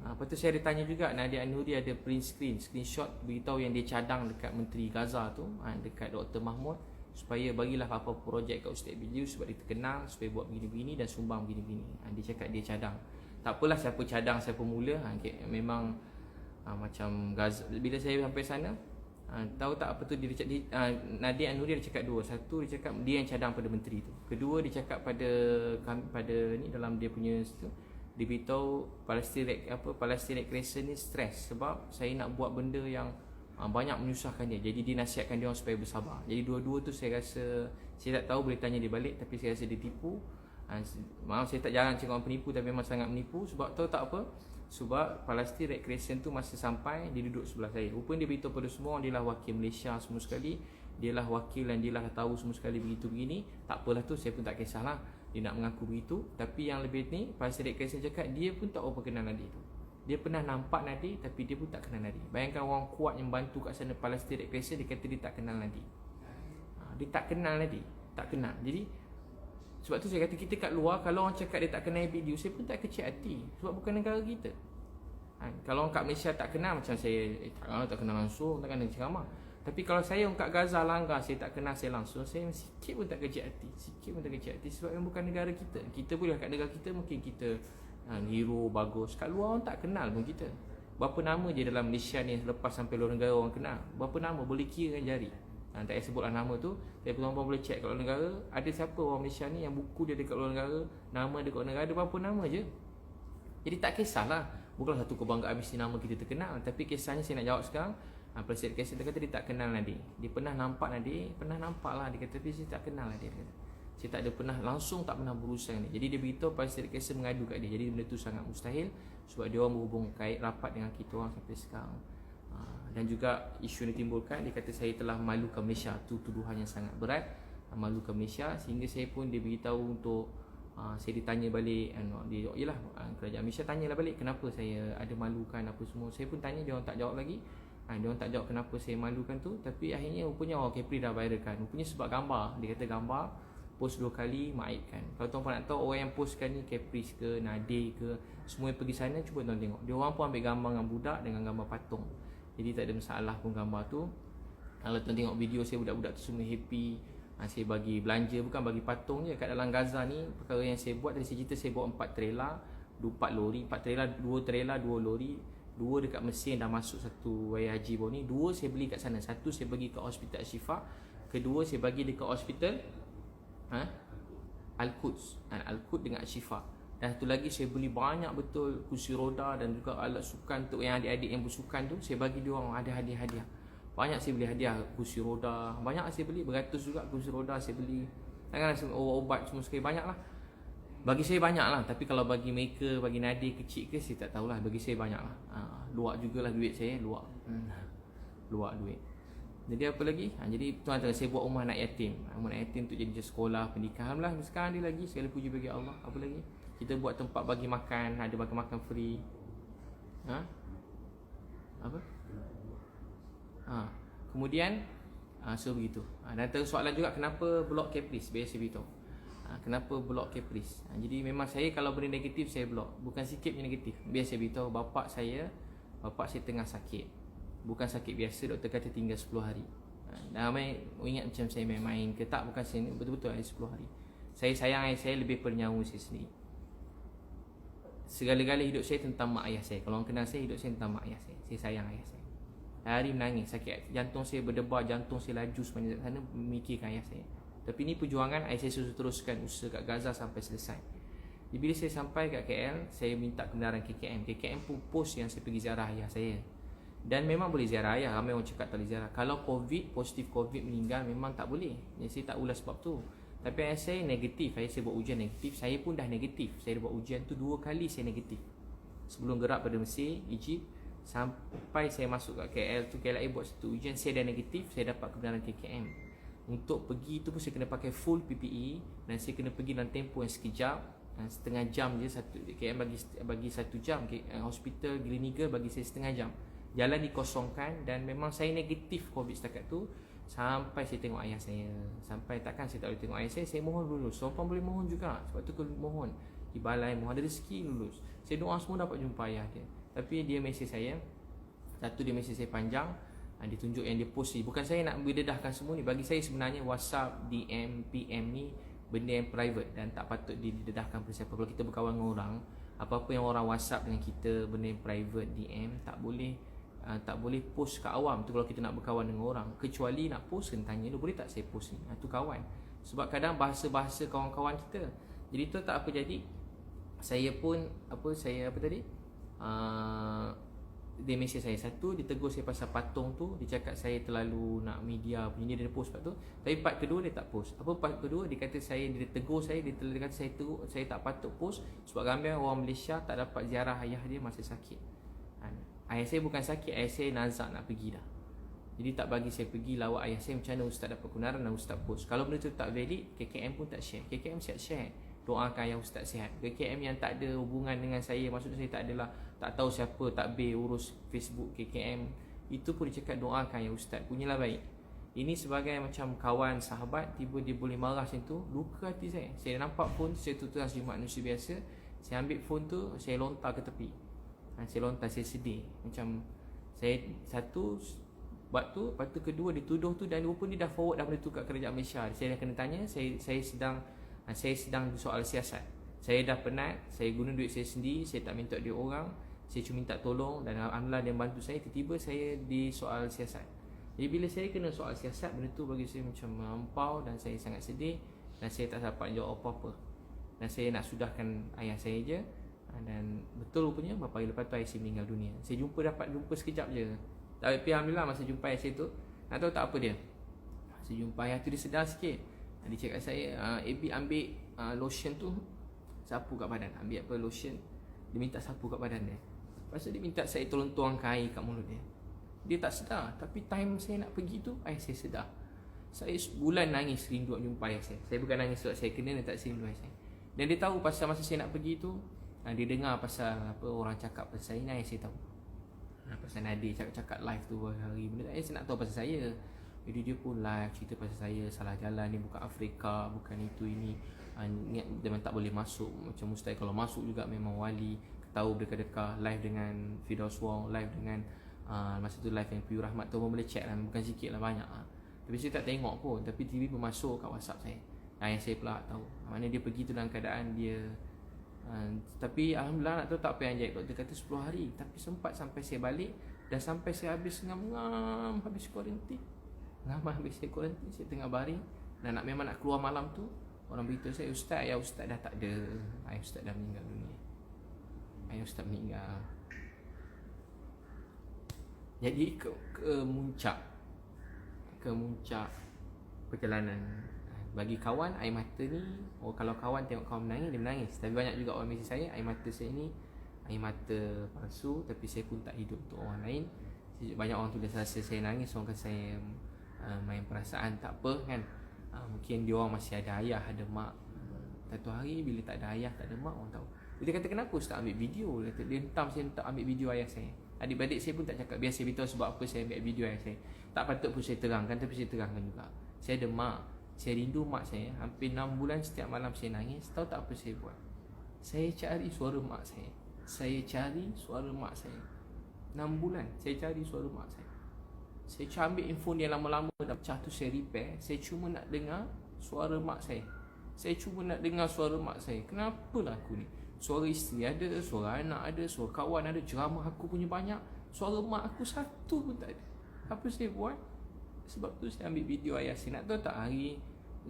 Lepas tu saya ada tanya juga, Nadia Nuri ada print screenshot beritahu yang dia cadang dekat Menteri Gaza tu, dekat Dr. Mahmud, supaya bagilah apa projek kat Ustaz Biliu sebab dia terkenal, supaya buat begini-begini dan sumbang begini-begini. Dia cakap dia cadang. Tak apalah siapa cadang siapa mula. Memang macam Gaza. Bila saya sampai sana, tahu tak apa tu Nadia Nuri dia cakap dua. Satu dia cakap dia yang cadang pada menteri tu. Kedua dia cakap pada ni dalam dia punya situ, dia beritahu Palestine Red Crescent ni stres sebab saya nak buat benda yang banyak menyusahkan dia. Jadi dia nasihatkan dia orang supaya bersabar. Jadi dua-dua tu saya rasa, saya tak tahu boleh tanya dia balik, tapi saya rasa dia tipu. Maaf saya tak jarang cakap orang penipu, tapi memang sangat menipu. Sebab tahu tak apa? Sebab Palestine Red Crescent tu masa sampai, dia duduk sebelah saya. Rupanya dia beritahu pada semua, dia lah wakil Malaysia semua sekali. Dia lah wakil dan dia lah tahu semua sekali begitu begini. Tak apalah tu, saya pun tak kisahlah. Dia nak mengaku begitu. Tapi yang lebih ni, Palestine Red Crescent cakap dia pun tak berapa kenal Nadia tu. Dia pernah nampak Nadia, tapi dia pun tak kenal Nadia. Bayangkan orang kuat yang bantu kat sana Palestine Red Crescent, dia kata dia tak kenal Nadia. Dia tak kenal Nadia. Tak kenal. Jadi sebab tu saya kata kita kat luar, kalau orang cakap dia tak kenal video, saya pun tak kecil hati. Sebab bukan negara kita. Kalau orang kat Malaysia tak kenal, macam saya tak kenal langsung, tak kenal ceramah. Tapi kalau saya orang kat Gaza langgar, saya tak kenal saya langsung, saya sikit pun tak kecil hati. Sikit pun tak kecil hati sebab yang bukan negara kita. Kita boleh kat negara kita mungkin kita hero, bagus. Kat luar orang tak kenal pun kita. Berapa nama je dalam Malaysia ni lepas sampai luar negara orang kenal. Berapa nama boleh kira dengan jari. Tak payah sebutlah nama tu, tapi tuan-tuan boleh check kat luar negara, ada siapa orang Malaysia ni yang buku dia dekat luar negara, nama dia kat luar negara, ada berapa nama je. Jadi tak kisahlah, bukanlah satu kebanggaan mesti nama kita terkenal. Tapi kisahnya saya nak jawab sekarang. Presiden Kesel kata dia tak kenal Nadia. Dia pernah nampak Nadia, pernah nampak lah. Dia kata tapi saya tak kenal Nadia. Saya tak ada pernah, langsung tak pernah berurusan ni. Jadi dia beritahu Pastor Kesa mengadu kat dia. Jadi benda tu sangat mustahil sebab dia orang berhubung kait rapat dengan kita orang sampai sekarang. Dan juga isu yang ditimbulkan, dia kata saya telah malukan Malaysia. Tu tuduhan yang sangat berat, malukan Malaysia, sehingga saya pun dia beritahu untuk saya ditanya balik, dia yalah, kerajaan Malaysia tanyalah balik kenapa saya ada malukan apa semua. Saya pun tanya, dia orang tak jawab lagi. Dia orang tak jawab kenapa saya malukan tu. Tapi akhirnya rupanya orang Kepri dah viralkan. Rupanya sebab gambar. Dia kata gambar post 2 kali maibkan. Kalau tuan-tuan nak tahu orang yang postkan ni Caprice ke Nadir ke, semua yang pergi sana cuba tuan tengok. Dia orang pun ambil gambar dengan budak dengan gambar patung. Jadi tak ada masalah pun gambar tu. Kalau tuan tengok video saya, budak-budak tu semua happy. Saya bagi belanja, bukan bagi patung je. Kat dalam Gaza ni perkara yang saya buat, tadi saya cerita saya bawa 4 trailer, 4 lori, 4 trailer, 2 trailer, 2 lori. 2 dekat Mesir dah masuk satu Wayah Haji baru ni. 2 saya beli kat sana. 1 saya bagi ke Hospital Syifa. Kedua saya bagi dekat Hospital Al-Quds, Al-Quds dengan Syifa. Dan satu lagi saya beli banyak betul kursi roda dan juga alat sukan untuk yang adik-adik yang bersukan tu. Saya bagi dia orang ada hadiah-hadiah. Banyak saya beli hadiah, kursi roda, banyak saya beli, beratus juga kursi roda saya beli. Janganlah obat semua sekali, banyak lah. Bagi saya banyak lah, tapi kalau bagi mereka, bagi Nadir kecil ke, saya tak tahulah. Bagi saya banyak lah. Luak jugalah duit saya, luak. Luak duit. Jadi apa lagi? Jadi tuan-tuan, saya buat rumah anak yatim. Rumah anak yatim untuk jadi sekolah, pendidikan. Alhamdulillah sekarang dia lagi, segala puji bagi Allah. Apa lagi? Kita buat tempat bagi makan, ada bagi makan free. Apa? Kemudian so begitu. Dan terus soalan juga kenapa blok Caprice, biasa beritahu. Kenapa blok Caprice? Jadi memang saya kalau benda negatif saya blok. Bukan sikit yang negatif. Biasa beritahu bapak saya tengah sakit. Bukan sakit biasa, doktor kata tinggal 10 hari. Dan ramai ingat macam saya main-main ke tak, bukan saya ni, betul-betul ada 10 hari. Saya sayang ayah saya lebih pada nyawa saya sendiri. Segala-gala hidup saya tentang mak ayah saya. Kalau orang kenal saya, hidup saya tentang mak ayah saya. Saya sayang ayah saya. Hari menangis, sakit jantung saya berdebar, jantung saya laju sepanjang sana memikirkan ayah saya. Tapi ni perjuangan ayah saya teruskan usaha kat Gaza sampai selesai. Jadi bila saya sampai kat KL, saya minta kebenaran KKM. KKM pun post yang saya pergi ziarah ayah saya. Dan memang boleh ziarah ayah, ramai orang cakap tak boleh ziarah. Kalau positif COVID meninggal memang tak boleh. Jadi saya tak ulas sebab tu. Tapi ayah saya negatif, ayah saya buat ujian negatif. Saya pun dah negatif. Saya dah buat ujian tu 2 kali saya negatif. Sebelum gerak pada Mesir, Egypt, sampai saya masuk kat KL tu, KLIA buat satu ujian, saya dah negatif, saya dapat kebenaran KKM. Untuk pergi tu pun saya kena pakai full PPE dan saya kena pergi dalam tempoh yang sekejap, setengah jam je. KM bagi 1 jam, hospital Gleneagle bagi saya setengah jam. Jalan dikosongkan dan memang saya negatif COVID setakat tu. Sampai saya tengok ayah saya. Sampai takkan saya tak boleh tengok ayah saya mohon lulus. Sopan boleh mohon juga. Sebab tu kalau mohon di balai, mohon ada rezeki lulus. Saya doa semua dapat jumpa ayah dia. Tapi dia mesej saya. Satu, dia mesej saya panjang. Dia tunjuk yang dia post ni. Bukan saya nak berdedahkan semua ni. Bagi saya sebenarnya WhatsApp, DM, PM ni benda yang private dan tak patut didedahkan pada siapa. Kalau kita berkawan dengan orang, apa-apa yang orang WhatsApp dengan kita, benda yang private, DM, tak boleh post kat awam tu kalau kita nak berkawan dengan orang. Kecuali nak post, kena tanya dulu, boleh tak saya post ni? Tu kawan. Sebab kadang bahasa-bahasa kawan-kawan kita. Jadi tu tak apa jadi. Saya pun dia mesej saya. Satu, dia tegur saya pasal patung tu. Dia cakap saya terlalu nak media punya, dia post part tu. Tapi part kedua dia tak post. Apa part kedua? Dia kata dia tegur saya, dia kata saya tak patut post sebab ramai orang Malaysia tak dapat ziarah ayah dia masa sakit. Ayah saya bukan sakit, ayah saya nazak nak pergi dah. Jadi tak bagi saya pergi lawat ayah saya. Macam mana ustaz dapat kebenaran dan ustaz post? Kalau benda tu tak valid, KKM pun tak share. KKM siap share. Doakan ayah ustaz sihat. KKM yang tak ada hubungan dengan saya, maksudnya saya tak adalah, tak tahu siapa takbir urus Facebook KKM, itu pun dia cakap doakan ayah ustaz, punyalah baik. Ini sebagai macam kawan, sahabat, tiba dia boleh marah macam tu, luka hati saya. Saya nampak phone, saya tutup sebagai manusia biasa. Saya ambil phone tu, saya lontar ke tepi. Saya lontar, saya sedih. Macam saya satu buat tu, lepas tu kedua dituduh tu, dan walaupun dia dah forward dah benda tu kat kerajaan Malaysia, saya dah kena tanya. Saya sedang soal siasat. Saya dah penat, saya guna duit saya sendiri, saya tak minta duit orang, saya cuma minta tolong dan alhamdulillah dia bantu saya. Tiba-tiba saya di soal siasat. Jadi bila saya kena soal siasat, benda tu bagi saya macam melampau dan saya sangat sedih dan saya tak dapat jawab apa-apa. Dan saya nak sudahkan ayah saya je. Dan betul rupanya beberapa hari lepas tu ayah saya meninggal dunia. Saya dapat jumpa sekejap je. Tapi alhamdulillah masa jumpa ayah saya tu, nak tahu tak apa dia? Saya jumpa ayah tu, dia sedar sikit. Dia cakap saya, AB ambil lotion tu sapu kat badan. Ambil apa lotion, dia minta sapu kat badan dia. Lepas tu dia minta saya tolong tuangkan air kat mulut dia. Dia tak sedar, tapi time saya nak pergi tu, ayah saya sedar. Saya sebulan nangis rindu nak jumpa ayah saya. Saya bukan nangis sebab saya kena, dia tak rindu ayah saya. Dan dia tahu pasal masa saya nak pergi tu, dia dengar pasal apa orang cakap pasal saya ni, ayah saya tahu. Pasal Nadir cakap live tu hari benda, ayah saya nak tahu pasal saya. Jadi dia pun live cerita pasal saya, salah jalan ni, bukan Afrika, bukan itu ini. Memang tak boleh masuk, macam mustahil kalau masuk juga memang wali. Tahu dekat-dekat live dengan Firdaus Wong, live dengan masa tu live yang Piu Rahmat tu pun boleh check lah, bukan sikit lah, banyak lah. Tapi saya tak tengok pun, tapi TV pun masuk kat WhatsApp saya. Yang saya pula tahu, mana dia pergi tu dalam keadaan dia tapi Alhamdulillah nak tahu tak apa yang jadi. Doktor kata 10 hari, tapi sempat sampai saya balik. Dan sampai saya habis ngam-ngam, habis kuarantin. Habis saya kuarantin, saya tengah baring. Dan memang nak keluar malam tu, orang beritahu saya, Ustaz, ayah Ustaz dah tak ada. Ayah Ustaz dah meninggal dunia. Ayah Ustaz meninggal. Jadi ke muncak perjalanan. Bagi kawan, air mata ni, kalau kawan tengok kawan menangis, dia menangis. Tapi banyak juga orang mesej saya, air mata saya ni air mata palsu, tapi saya pun tak hidup untuk orang lain. Banyak orang tulis rasa saya nangis, orang kata saya main perasaan. Tak apa kan, mungkin dia orang masih ada ayah, ada mak. Satu hari bila tak ada ayah, tak ada mak, orang tahu. Dia kata, kenapa Ustaz ambil video? Dia hentam saya untuk ambil video ayah saya. Adik-beradik saya pun tak cakap, biar saya beritahu sebab apa saya ambil video ayah saya. Tak patut pun saya terangkan, tapi saya terangkan juga. Saya ada mak, saya rindu mak saya. Hampir 6 bulan setiap malam saya nangis. Tahu tak apa saya buat? Saya cari suara mak saya. Saya cari suara mak saya 6 bulan saya cari suara mak saya. Saya ambil handphone yang lama-lama dah pecah tu, saya repair. Saya cuma nak dengar suara mak saya. Saya cuma nak dengar suara mak saya. Kenapalah aku ni? Suara isteri ada, suara anak ada, suara kawan ada, ceramah aku punya banyak. Suara mak aku satu pun tak ada. Apa saya buat? Sebab tu saya ambil video ayah saya. Nak tahu tak, hari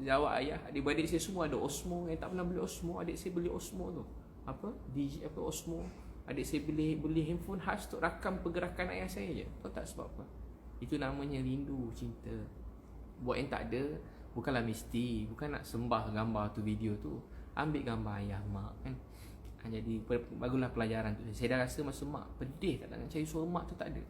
jawab ayah, adik-beradik saya semua ada Osmo. Yang tak pernah beli Osmo, adik saya beli Osmo tu. Apa? DJ apa Osmo. Adik saya beli handphone khas untuk rakam pergerakan ayah saya je. Tahu tak sebab apa? Itu namanya rindu, cinta. Buat yang tak ada, bukanlah mesti, bukan nak sembah gambar tu, video tu. Ambil gambar ayah, mak kan. Jadi bagulah pelajaran tu. Saya dah rasa masa mak pedih tak nak cari suara mak tu, tak ada.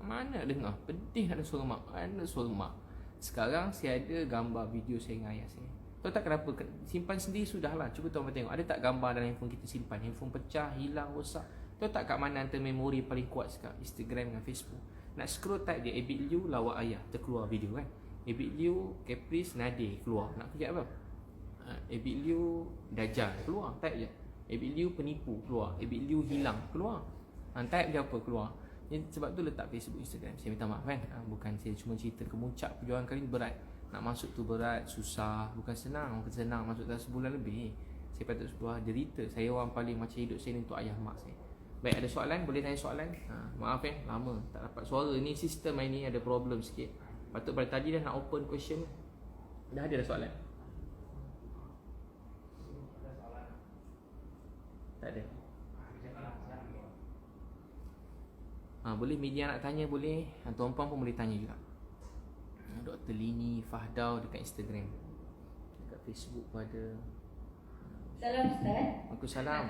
Mana dengar pedih nak ada suara mak, mana suara mak. Sekarang saya ada gambar video saya dengan ayah saya. Tahu tak kenapa? Simpan sendiri sudahlah. Cuba tuan tengok, ada tak gambar dalam handphone kita simpan? Handphone pecah, hilang, rosak. Tahu tak kat mana antara memori paling kuat sekarang? Instagram dengan Facebook. Nak scroll type dia Abid Liu lawak ayah, terkeluar video kan. Abid Liu Caprice Nadir keluar. Nak kejap apa? Abid Liu Dajjal keluar, type je. Abid Liu penipu keluar. Abid Liu hilang keluar. Type je apa keluar. Sebab tu letak Facebook, Instagram. Saya minta maaf kan, bukan saya cuma cerita kemuncak perjuangan kali ni berat. Nak masuk tu berat, susah, bukan senang. Orang kata senang, masuk dalam sebulan lebih. Saya patut sebuah derita. Saya orang paling macam hidup saya ni untuk ayah mak saya. Baik, ada soalan? Boleh tanya soalan? Maaf lama tak dapat suara. Ni sistem ini ada problem sikit. Patut pada tadi dah nak open question. Dah ada soalan? Tak ada. Boleh media nak tanya, boleh. Tuan-puan pun boleh tanya juga. Dr. Lini Fahdau dekat Instagram, dekat Facebook pun ada. Salam Ustaz. Waalaikumsalam.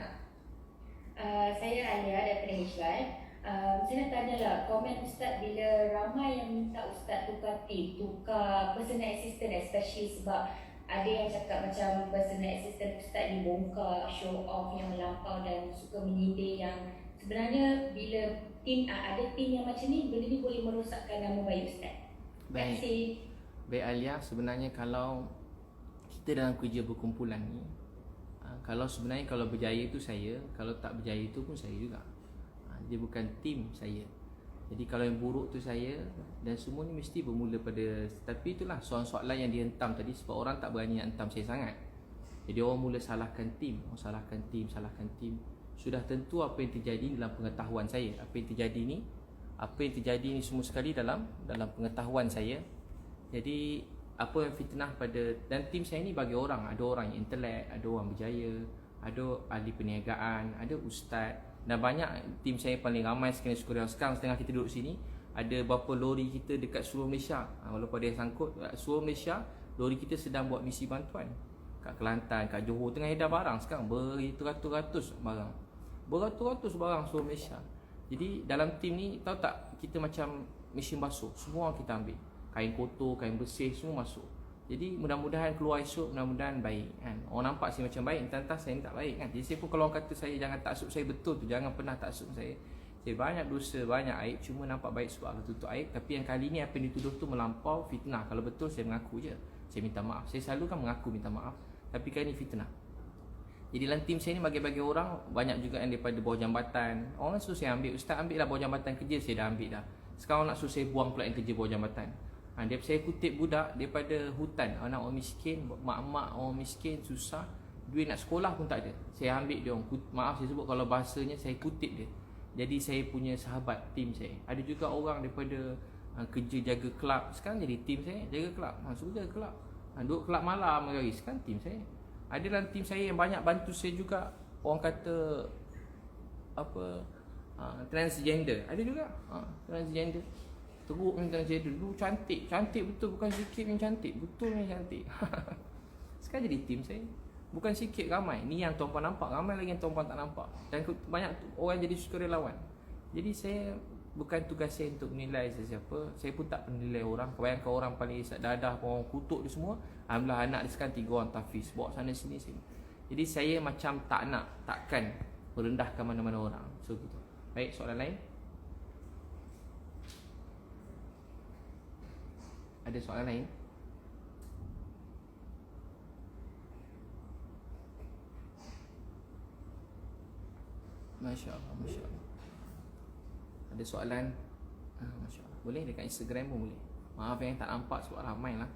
Saya Alia daripada HLI. Saya nak tanya lah, komen Ustaz bila ramai yang minta Ustaz tukar tim, tukar personal assistant, especially sebab ada yang cakap macam personal assistant Ustaz dibongkar, show off yang melampau dan suka menyindir, yang sebenarnya bila ada tim yang macam ni, benda ni boleh merosakkan nama baik Ustaz. Baik. Baik Alia, sebenarnya kalau kita dalam kerja berkumpulan ni, kalau sebenarnya kalau berjaya tu saya, kalau tak berjaya tu pun saya juga. Dia bukan tim saya. Jadi kalau yang buruk tu saya, dan semua ni mesti bermula pada, tapi itulah soalan-soalan yang dihentam tadi sebab orang tak berani nak hentam saya sangat. Jadi orang mula salahkan tim, salahkan tim. Sudah tentu apa yang terjadi dalam pengetahuan saya. Apa yang terjadi ni semua sekali dalam pengetahuan saya. Jadi apa yang fitnah pada, dan tim saya ni bagi orang, ada orang yang intelek, ada orang berjaya, ada ahli perniagaan, ada ustaz, dan banyak tim saya paling ramai sekarang setengah kita duduk sini, ada berapa lori kita dekat seluruh Malaysia. Walaupun ada yang sangkut seluruh Malaysia, lori kita sedang buat misi bantuan kat Kelantan, kat Johor, tengah edar barang sekarang beratus-ratus barang, beratus-ratus barang seluruh Malaysia. Jadi dalam tim ni tahu tak, kita macam mesin basuh, semua kita ambil, kain kotor, kain bersih, semua masuk. Jadi mudah-mudahan keluar esok, mudah-mudahan baik kan. Orang nampak saya macam baik, entah-entah saya tak baik kan. Jadi saya pun kalau orang kata saya jangan taksub saya, betul tu, jangan pernah taksub saya. Saya banyak dosa, banyak aib, cuma nampak baik sebab Allah tutup aib. Tapi yang kali ni apa yang dituduh tu melampau, fitnah. Kalau betul saya mengaku je, saya minta maaf. Saya selalu kan mengaku minta maaf, tapi kali ni fitnah. Jadi dalam tim saya ni bagi-bagi orang, banyak juga yang daripada bawah jambatan. Orang suruh saya ambil, ustaz ambil lah bawah jambatan kerja, saya dah ambil dah. Sekarang nak suruh saya buang pula yang kerja bawah jambatan. Saya kutip budak daripada hutan, anak orang miskin, mak-mak orang miskin, susah, duit nak sekolah pun tak ada. Saya ambil dia orang, maaf saya sebut kalau bahasanya, saya kutip dia. Jadi saya punya sahabat, tim saya. Ada juga orang daripada kerja jaga kelab, sekarang jadi tim saya, jaga kelab. Suruh jaga kelab, duduk kelab malam hari, sekarang tim saya. Ada dalam tim saya yang banyak bantu saya juga, orang kata apa, transgender. Ada juga transgender. Teruk ni transgender. Dulu cantik, cantik betul, bukan sikit yang cantik, betul yang cantik. Sekarang jadi tim saya. Bukan sikit, ramai. Ni yang tuan-puan nampak, ramai lagi yang tuan-puan tak nampak. Dan banyak orang jadi sukarelawan. Jadi saya, bukan tugas saya untuk menilai sesiapa. Saya pun tak menilai orang. Kebanyakan orang paling isap dadah, orang kutuk dia semua. Alhamdulillah anak dia sekarang 3 orang tahfiz, bawa sana sini sini. Jadi saya macam takkan merendahkan mana-mana orang. So gitu. Baik, soalan lain? Ada soalan lain? Masya Allah, Masya Allah. Ada soalan? Masya Allah. Boleh dekat Instagram pun boleh. Maaf yang tak nampak sebab ramai lah.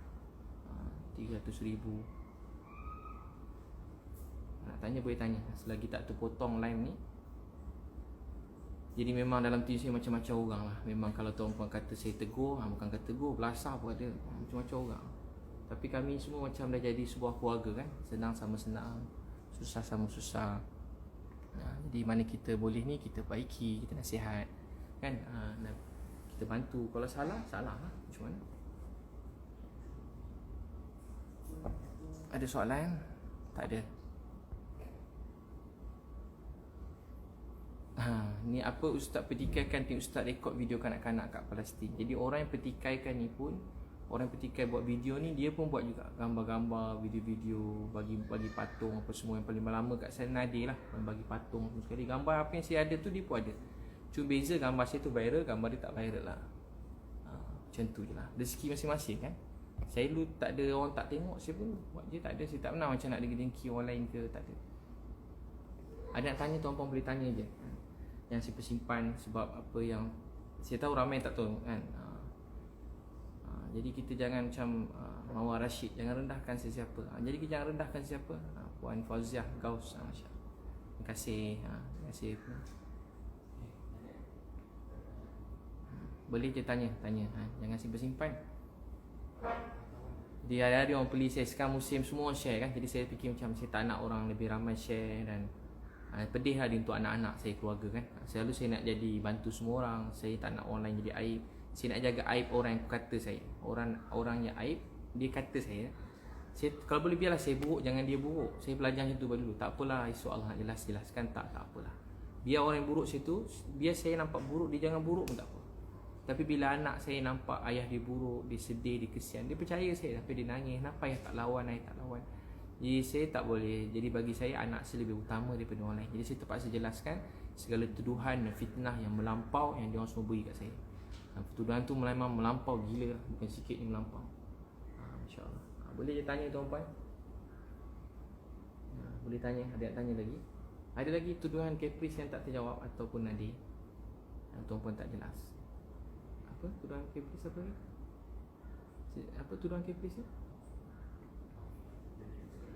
300,000. Nak tanya boleh tanya, selagi tak terpotong live ni. Jadi memang dalam tim saya macam-macam orang lah. Memang kalau tuan-puan kata saya tegur, bukan kata tegur, belasah pun ada. Macam-macam orang. Tapi kami semua macam dah jadi sebuah keluarga kan. Senang sama senang, susah sama susah. Jadi mana kita boleh ni, kita baiki, kita nasihat kan, kita bantu. Kalau salah, salah lah. Macam mana? Ada soalan? Tak ada. Ni apa ustaz petikaikan tim ustaz rekod video kanak-kanak kat Palestin. Jadi orang yang petikaikan ni pun, orang yang petikai buat video ni, dia pun buat juga gambar-gambar, video-video, bagi patung apa semua. Yang paling lama kat sana Nadir lah, bagi patung sekali. Gambar apa yang saya ada tu dia pun ada. Cuma beza gambar saya tu viral, gambar dia tak viral lah. Macam tu je lah, rezeki masing-masing kan. Saya dulu tak ada, orang tak tengok, saya pun buat je, tak ada. Saya tak pernah macam nak dengki orang lain ke, tak ada. Ada nak tanya, tuan-puan boleh tanya je. Yang saya simpan sebab apa yang saya tahu ramai tak tahu kan. Jadi kita jangan macam Mawar Rashid, jangan rendahkan sesiapa. Jadi kita jangan rendahkan siapa. Puan Fauziah Gaus, masya-Allah. Terima kasih. Terima kasih. Boleh je tanya. Jangan simpan-simpan. Jadi hari-hari orang beli saya, sekarang musim semua share kan. Jadi saya fikir macam saya tak nak orang lebih ramai share. Dan pedih lah untuk anak-anak saya, keluarga kan. Selalu saya nak jadi bantu semua orang. Saya tak nak orang lain jadi aib. Saya nak jaga aib orang yang kata saya. Orang yang aib, dia kata saya. Kalau boleh biarlah saya buruk, jangan dia buruk. Saya belajar macam tu dulu. Tak apalah, esok Allah jelaskan, tak apalah. Biar orang yang buruk situ, biar saya nampak buruk, dia jangan buruk pun tak apa. Tapi bila anak saya nampak ayah dia buruk, dia sedih, dia kesian, dia percaya saya, tapi dia nangis. Kenapa ayah tak lawan, Jadi saya tak boleh. Jadi bagi saya, anak saya lebih utama daripada orang lain. Jadi saya terpaksa jelaskan segala tuduhan dan fitnah yang melampau yang dia orang semua beri kat saya. Tuduhan tu memang melampau gila lah. Bukan sikit ni melampau. InsyaAllah. Boleh je tanya tuan-puan. Boleh tanya. Ada nak tanya lagi? Ada lagi tuduhan Caprice yang tak terjawab ataupun Nadir yang tuan-puan tak jelas? Apa tuduhan Caprice apa ni? Apa tuduhan Caprice ni?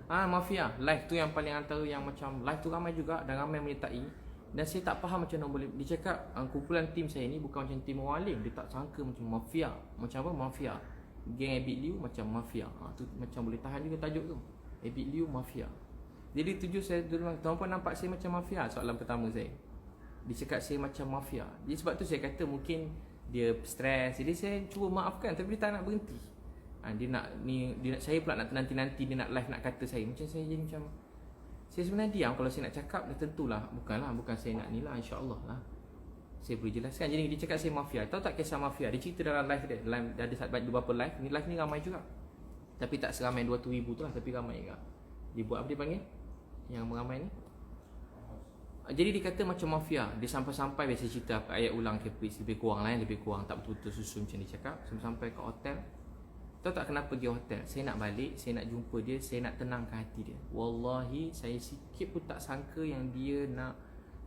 Mafia. Live tu yang paling antara yang macam, live tu ramai juga dan ramai menyertai. Dan saya tak faham macam mana boleh. Dia cakap kumpulan tim saya ni bukan macam tim orang alim. Dia tak sangka macam mafia. Macam apa? Mafia. Geng Abid Liu macam mafia. Tu macam boleh tahan juga tajuk tu. Abid Liu mafia. Jadi tujuh saya dulu, tuan-puan nampak saya macam mafia? Soalan pertama saya. Dia cakap saya macam mafia. Jadi sebab tu saya kata mungkin dia stres. Jadi saya cuba maafkan, tapi dia tak nak berhenti. Dia nak saya pula nak nanti dia nak live nak kata saya. Macam saya jadi macam, saya sebenarnya diam. Kalau saya nak cakap dah tentulah, bukan saya nak ni lah, insya-Allah lah. Saya boleh jelaskan. Jadi dia cakap saya mafia. Tahu tak kisah mafia? Dia cerita dalam live dia. Dah ada beberapa live. Ni live ni ramai juga. Tapi tak seramai 200,000 tu lah, tapi ramai juga. Dia buat apa dia panggil? Yang meramai ni. Jadi dia kata macam mafia. Dia sampai-sampai biasa cerita ayat ulang Caprice. Lebih kurang lah, lebih kurang. Tak betul-betul susun macam dia cakap. Sampai ke hotel. Tahu tak kenapa pergi hotel? Saya nak balik, saya nak jumpa dia, saya nak tenangkan hati dia. Wallahi, saya sikit pun tak sangka yang dia nak.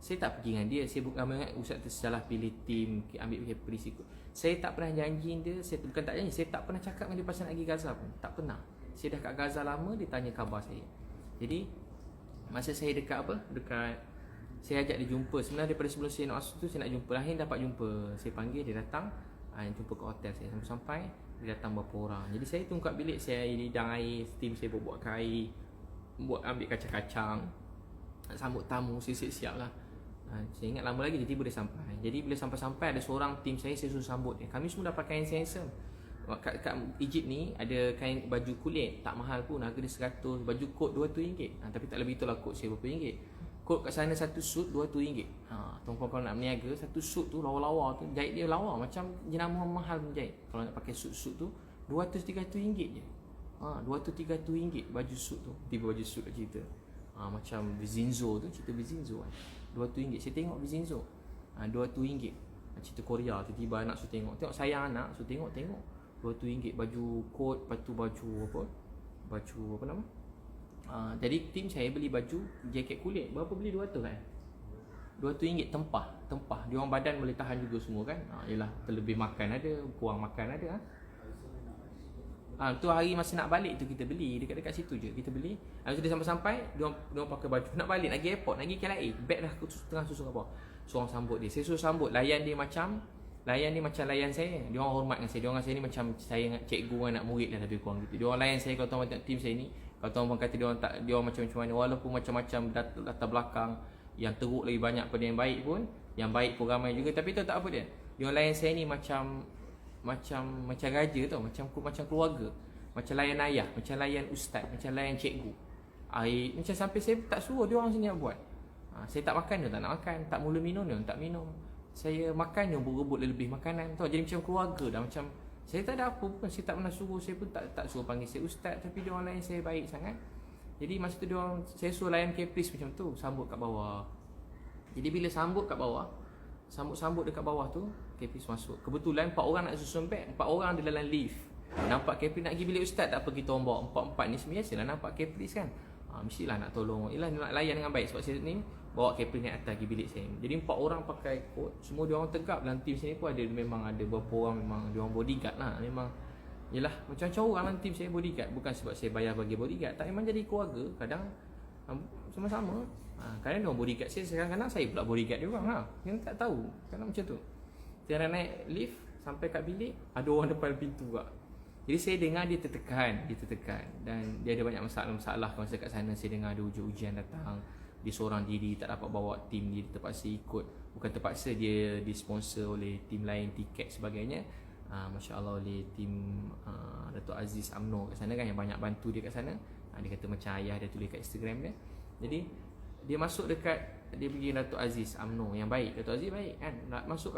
Saya tak pergi dengan dia. Saya bukan ingat ustaz tu salah pilih tim, ambil Caprice ikut. Saya tak pernah janji dia. Saya bukan tak janji, saya tak pernah cakap dengan dia pasal nak pergi Gaza pun. Tak pernah. Saya dah kat Gaza lama, dia tanya khabar saya. Jadi masa saya dekat saya ajak dia jumpa. Sebenarnya daripada sebelum saya nak masuk tu, saya nak jumpa. Akhirnya dapat jumpa. Saya panggil, dia datang, jumpa ke hotel saya. Sampai dia datang berapa orang. Jadi saya tunggu kat bilik, saya hidang air, tim saya buat air, ambil kacang-kacang, sambut tamu, saya siap-siap lah. Saya ingat lama lagi dia tiba dia sampai. Jadi bila sampai-sampai ada seorang tim saya suruh sambut dia. Kami semua dapat kain handsome. Kat Egypt ni ada kain baju kulit, tak mahal pun, harga dia 100, baju kot RM200. Tapi tak lebih itulah kot saya berapa ringgit. Kot kat sana satu suit RM200. Tuan-tuan kalau nak berniaga, satu suit tu lawa-lawa tu, jahit dia lawa macam jenama mahal menjahit. Kalau nak pakai suit tu RM200-300 je. RM200-300 baju suit tu. Tiba baju suit dah cerita. Macam Vizinzo tu, cerita Vizinzo kan. RM200. Saya tengok Vizinzo. RM200. Cerita Korea, tiba-tiba anak suruh tengok. Tengok sayang anak, suruh tengok. RM200 baju kot, lepas tu baju apa nama? Jadi tim saya beli baju jaket kulit. Berapa beli 200 kan? RM200 tempah. Dia orang badan boleh tahan juga semua kan. Yalah, terlebih makan ada, kurang makan ada. Tu hari masa nak balik tu kita beli dekat situ je. Kita beli. Lepas tu dia sampai dia orang pakai baju nak balik, nak pergi airport, nak pergi KLIA. Beg dah tengah susun apa. Seorang sambut dia. Saya suruh sambut, layan dia macam layan saya. Dia orang hormat dengan saya. Dia orang dengan saya ni macam saya dengan cikgu dengan anak murid lah, lebih kurang gitu. Dia orang layan saya. Kalau tuan tengok tim saya ni, kalau tuan kata dia orang macam mana, walaupun macam-macam latar belakang, yang teruk lagi banyak pada yang baik pun, yang baik pun ramai juga, tapi tu tak apa dia. Dia orang layan saya ni macam raja tau, macam keluarga, macam layan ayah, macam layan ustaz, macam layan cikgu. Macam sampai saya tak suruh dia orang sini nak buat. Saya tak makan, dia tak nak makan. Tak mula minum, dia tak minum. Saya makan, dia berebut lebih makanan tau. Jadi macam keluarga dah. Macam saya tak ada apa pun, saya tak pernah suruh. Saya pun tak suruh panggil saya ustaz, tapi dia orang lain saya baik sangat. Jadi masa tu saya suruh layan Caprice macam tu, sambut kat bawah. Jadi bila sambut kat bawah, sambut dekat bawah tu, Caprice masuk. Kebetulan 4 orang nak susun beg, 4 orang ada dalam lift. Nampak Caprice nak pergi bilik ustaz, tak apa kita orang bawa 4-4 ni biasalah nampak Caprice kan. Mestilah nak tolong. Yelah, nak layan dengan baik. Sebab saya ni bawa Caprice naik atas pergi bilik saya. Jadi 4 orang pakai kot, semua dia orang tegap. Dalam tim sini pun memang ada beberapa orang memang dia orang bodyguard lah. Memang yelah, macam-macam orang dalam tim saya bodyguard. Bukan sebab saya bayar bagi bodyguard, tak, memang jadi keluarga. Kadang sama-sama. Kadang dia orang bodyguard saya, kadang-kadang saya pula bodyguard dia orang lah. Yang tak tahu, kadang macam tu. Saya naik lift sampai kat bilik, ada orang depan pintu kak. Jadi saya dengar dia tertekan. Dan dia ada banyak masalah masa kat sana. Saya dengar ada ujian datang. Dia seorang diri, tak dapat bawa tim dia, terpaksa ikut. Bukan terpaksa, dia disponsor oleh tim lain, tiket sebagainya. Masya Allah, oleh tim Datuk Aziz UMNO kat sana kan, yang banyak bantu dia kat sana. Dia kata macam ayah dia tulis kat Instagram dia. Jadi dia masuk dekat, dia pergi Datuk Aziz UMNO yang baik. Datuk Aziz baik kan, nak masuk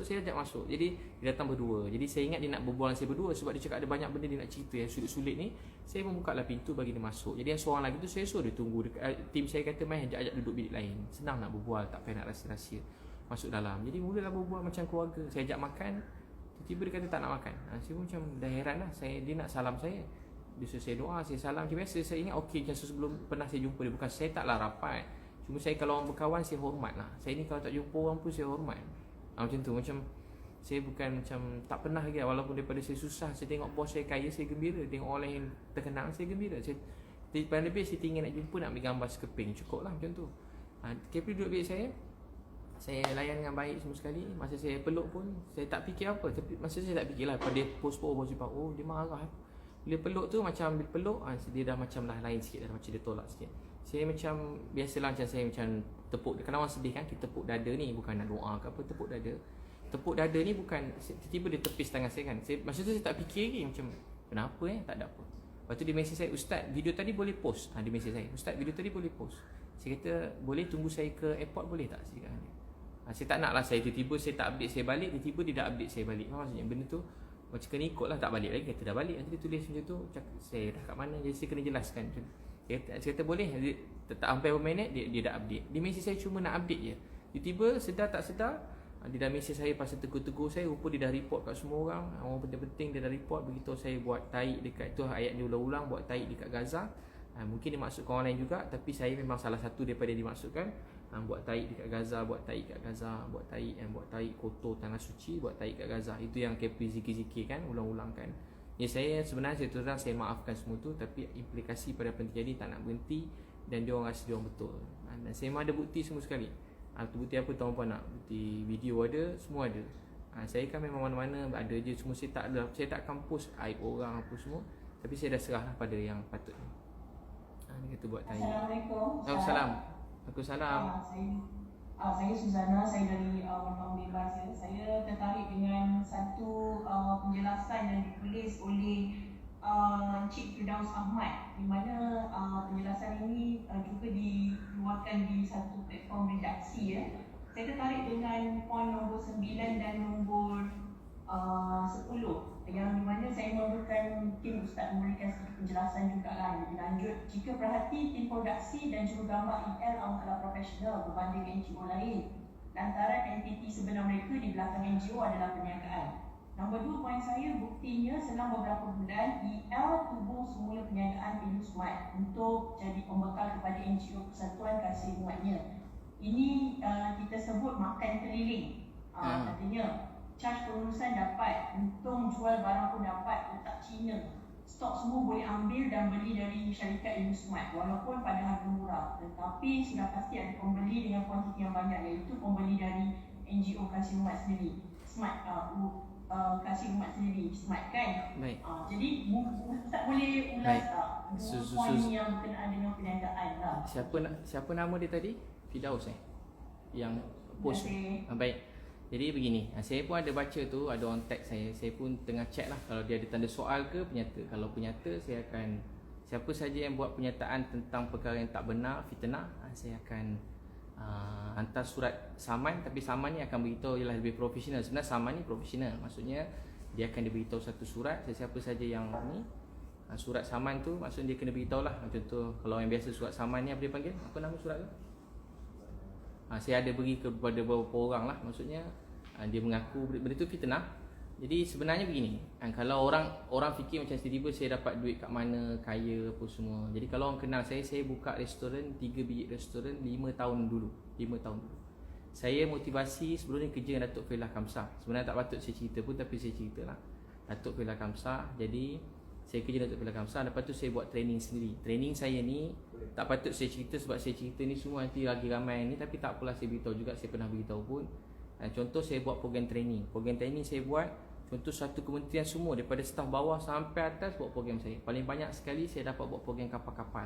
saya ajak masuk. Jadi dia datang berdua. Jadi saya ingat dia nak berbual dengan saya berdua, sebab dia cakap ada banyak benda dia nak cerita yang sulit-sulit ni. Saya membuka lah pintu bagi dia masuk. Jadi yang seorang lagi tu saya suruh dia tunggu dekat, tim saya kata main ajak duduk bilik lain. Senang nak berbual, tak payah nak rahsia-rahsia. Masuk dalam. Jadi mulalah berbual macam keluarga. Saya ajak makan, tiba-tiba dia kata tak nak makan. Saya pun macam dah heran lah. Dia nak salam saya. Dia suruh saya doa, saya salam macam biasa. Saya ingat okey macam sebelum pernah saya jumpa dia. Bukan saya taklah rapat, cuma saya kalau orang berkawan saya hormat lah. Saya ni kalau tak jumpa orang pun saya hormat. Macam tu, macam saya bukan macam tak pernah lagi. Walaupun daripada saya susah, saya tengok bos saya kaya, saya gembira. Tengok orang lain terkenal, saya gembira. Paling lebih saya tinggal nak jumpa, nak ambil gambar sekeping, cukup lah macam tu. Caprice duduk bilik saya layan dengan baik semua sekali. Masa saya peluk pun, saya tak fikir apa. Tapi masa saya tak fikir lah, pada dia post dia marah. Bila peluk tu, macam bila peluk dia dah macam lah lain sikit, dah macam dia tolak sikit. Saya macam biasalah, macam saya macam tepuk. Kalau orang sedih kan, kita tepuk dada ni bukan nak doa ke apa, tepuk dada. Tepuk dada ni bukan tiba-tiba dia tepis tangan saya kan. Masa tu saya tak fikir lagi, macam Kenapa tak ada apa. Lepas tu dia mesej saya, Ustaz video tadi boleh post. Dia mesej saya, Ustaz video tadi boleh post. Saya kata boleh tunggu saya ke airport boleh tak? Saya kata saya tak nak lah, saya tiba-tiba saya tak update saya balik, tiba-tiba dia dah update saya balik. Faham maksudnya? Benda tu macam kena ikut lah, tak balik lagi. Kata dah balik, nanti dia tulis macam tu, saya dah kat mana, jadi saya kena jelaskan. Saya kata boleh, tak sampai berapa minit dia dah update. Dia mesej saya cuma nak update je. Tiba-tiba sedar tak sedar dia dah mesej saya pasal tegur-tegur saya. Rupa dia dah report kat semua orang. Orang penting-penting dia dah report, beritahu saya buat taik dekat tu, ayat dia ulang-ulang buat taik dekat Gaza. Mungkin dia maksudkan orang lain juga, tapi saya memang salah satu daripada dia dimaksudkan. Buat taik dekat Gaza, buat taik kat Gaza, buat taik kotor tanah suci, buat taik kat Gaza. Itu yang KP zikir-zikir kan, ulang-ulang kan. Ya saya sebenarnya saya terang saya maafkan semua tu, tapi implikasi pada apa yang terjadi tak nak berhenti dan dia orang rasa dia orang betul. Dan saya memang ada bukti semua sekali. Bukti apa tahu apa nak? Bukti video ada, semua ada. Saya kan memang mana-mana ada je, semua saya tak ada. Saya tak akan post aib orang apa semua, tapi saya dah serahlah pada yang patutnya. Dia kata buat taik. Assalamualaikum. Waalaikumsalam. Waalaikumsalam. Saya Suzana, saya dari Mempang Bebas. Saya tertarik dengan satu penjelasan yang ditulis oleh Encik Firdaus Ahmad, di mana penjelasan ini juga dikeluarkan di satu platform redaksi. Saya tertarik dengan poin nombor 9 dan nombor 10, yang di mana saya memerlukan mungkin Ustaz memberikan sedikit penjelasan juga lah lebih lanjut. Jika perhati, tim produksi dan jurugambar IL amatlah profesional berbanding NGO lain. Lantaran entiti sebenar mereka di belakang NGO adalah perniagaan. Nombor 2 poin saya, buktinya selang beberapa bulan IL tubuh semula perniagaan Inusmat untuk jadi pembekal kepada NGO Persatuan Kasih Umatnya. Ini kita sebut makan keliling. Katanya charge pengurusan dapat, untung jual barang pun dapat, letak Cina. Stok semua boleh ambil dan beli dari syarikat Inusmat walaupun pada harga murah. Tetapi sudah pasti ada pembeli dengan kuantiti yang banyak, iaitu pembeli dari NGO Kasih Umat sendiri. Smart Kasih Umat sendiri, Smart kan? Baik. Jadi Ustaz boleh ulas tak dua poin yang berkenaan dengan perniagaan lah. Siapa nama dia tadi? Firdaus yang post. Baik. Jadi begini, saya pun ada baca tu, ada orang tag saya pun tengah check lah kalau dia ada tanda soal ke penyata. Kalau penyata, saya akan, siapa saja yang buat pernyataan tentang perkara yang tak benar, fitnah, saya akan hantar surat saman. Tapi saman ni akan beritahu ialah lebih profesional. Sebenarnya saman ni profesional, maksudnya dia akan diberitahu satu surat. Siapa saja yang ni surat saman tu, maksudnya dia kena beritahu lah. Contoh kalau yang biasa surat saman ni apa dia panggil? Apa nama surat tu? Saya ada beri kepada beberapa orang lah, maksudnya dia mengaku benda tu fitnah. Jadi sebenarnya begini, kalau orang fikir macam tiba-tiba saya dapat duit kat mana, kaya apa semua. Jadi kalau orang kenal saya buka restoran, 3 biji restoran 5 tahun dulu. Saya motivasi sebelum ni kerja dengan Datuk Failah Kamsah. Sebenarnya tak patut saya cerita pun, tapi saya cerita lah. Datuk Failah Kamsah, jadi saya kerja Datuk Failah Kamsah. Lepas tu saya buat training sendiri. Training saya ni tak patut saya cerita, sebab saya cerita ni semua nanti lagi ramai ni. Tapi tak apalah, saya beritahu juga, saya pernah beritahu pun. Contoh saya buat program training. Program training saya buat, contoh satu kementerian semua, daripada staf bawah sampai atas buat program saya. Paling banyak sekali saya dapat buat program kapal-kapal.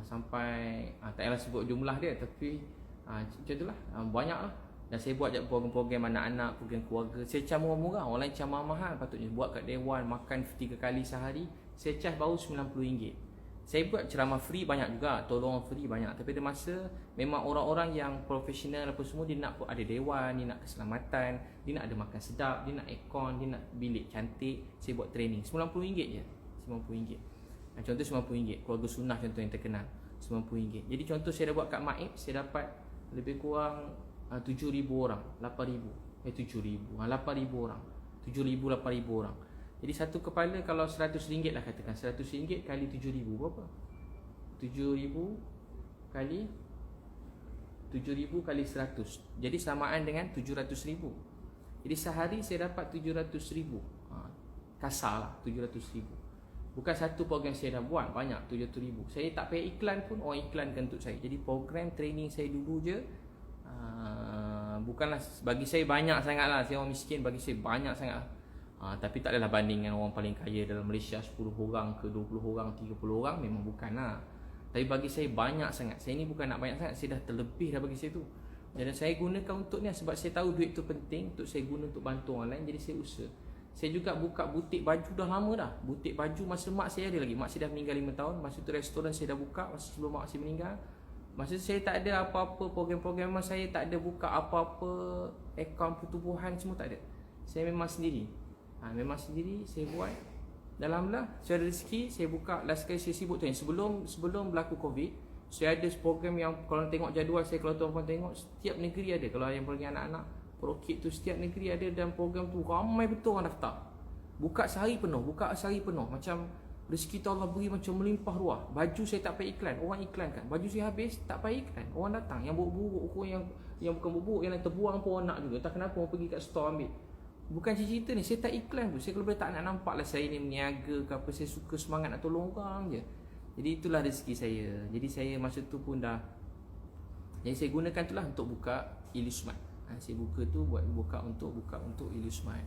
Sampai, tak payahlah sebut jumlah dia, tapi macam itulah, banyak lah. Dan saya buat program-program anak-anak, program keluarga. Saya charge murah-murah, orang lain charge mahal. Patutnya buat kat Dewan, makan 3 kali sehari, saya charge baru RM90. Saya buat ceramah free banyak juga, tolong free banyak. Tapi ada masa memang orang-orang yang profesional apa semua, dia nak ada dewan, dia nak keselamatan, dia nak ada makan sedap, dia nak aircon, dia nak bilik cantik. Saya buat training RM90 je, RM90. Contoh RM90, keluarga sunnah contoh yang terkenal, RM90. Jadi contoh saya dah buat kat Maib, saya dapat lebih kurang 7,000 orang, 8,000, 7,000, 8,000 orang, 7,000, 8,000 orang. Jadi satu kepala kalau RM100 lah katakan, RM100 kali 7,000 berapa? 7,000 kali 100. Jadi samaan dengan 700,000. Jadi sehari saya dapat 700,000. Kasar lah 700,000. Bukan satu program saya dah buat, banyak 700,000. Saya tak payah iklan pun, orang iklankan untuk saya. Jadi program training saya dulu je, bukanlah bagi saya banyak sangat lah. Saya orang miskin, bagi saya banyak sangat lah. Tapi tak adalah banding dengan orang paling kaya dalam Malaysia, 10 orang ke 20 orang, 30 orang, memang bukan lah. Tapi bagi saya banyak sangat. Saya ni bukan nak banyak sangat, saya dah terlebih dah bagi saya tu. Dan saya gunakan untuk ni sebab saya tahu duit tu penting, untuk saya guna untuk bantu orang lain. Jadi saya usaha. Saya juga buka butik baju dah lama dah. Butik baju masa mak saya ada lagi. Mak saya dah meninggal 5 tahun. Masa tu restoran saya dah buka masa sebelum mak saya meninggal. Masa tu saya tak ada apa-apa program-program, saya tak ada buka apa-apa akaun pertubuhan, semua tak ada. Saya memang sendiri. Memang sendiri saya buat. Dan alhamdulillah saya ada rezeki, saya buka. Last kali saya sibuk tu sebelum berlaku Covid, saya ada program yang kalau tengok jadual saya, kalau tuan-tuan tengok, setiap negeri ada. Kalau yang bagi anak-anak Prokit tu setiap negeri ada, dan program tu ramai betul orang daftar. Buka sehari penuh. Macam rezeki tu Allah beri macam melimpah ruah. Baju saya tak payah iklan, orang iklankan. Baju saya habis, tak payah iklan, orang datang. Yang buruk-buruk, yang bukan buruk, yang terbuang pun orang nak juga. Tak kenapa orang pergi kat store ambil. Bukan cerita ni, saya tak iklan tu. Saya kalau boleh tak nak nampak lah saya ni meniaga ke apa. Saya suka semangat nak tolong orang je. Jadi itulah rezeki saya. Jadi saya masa tu pun dah, jadi saya gunakan tu lah untuk buka Ilusmart. Saya buka untuk Ilusmart.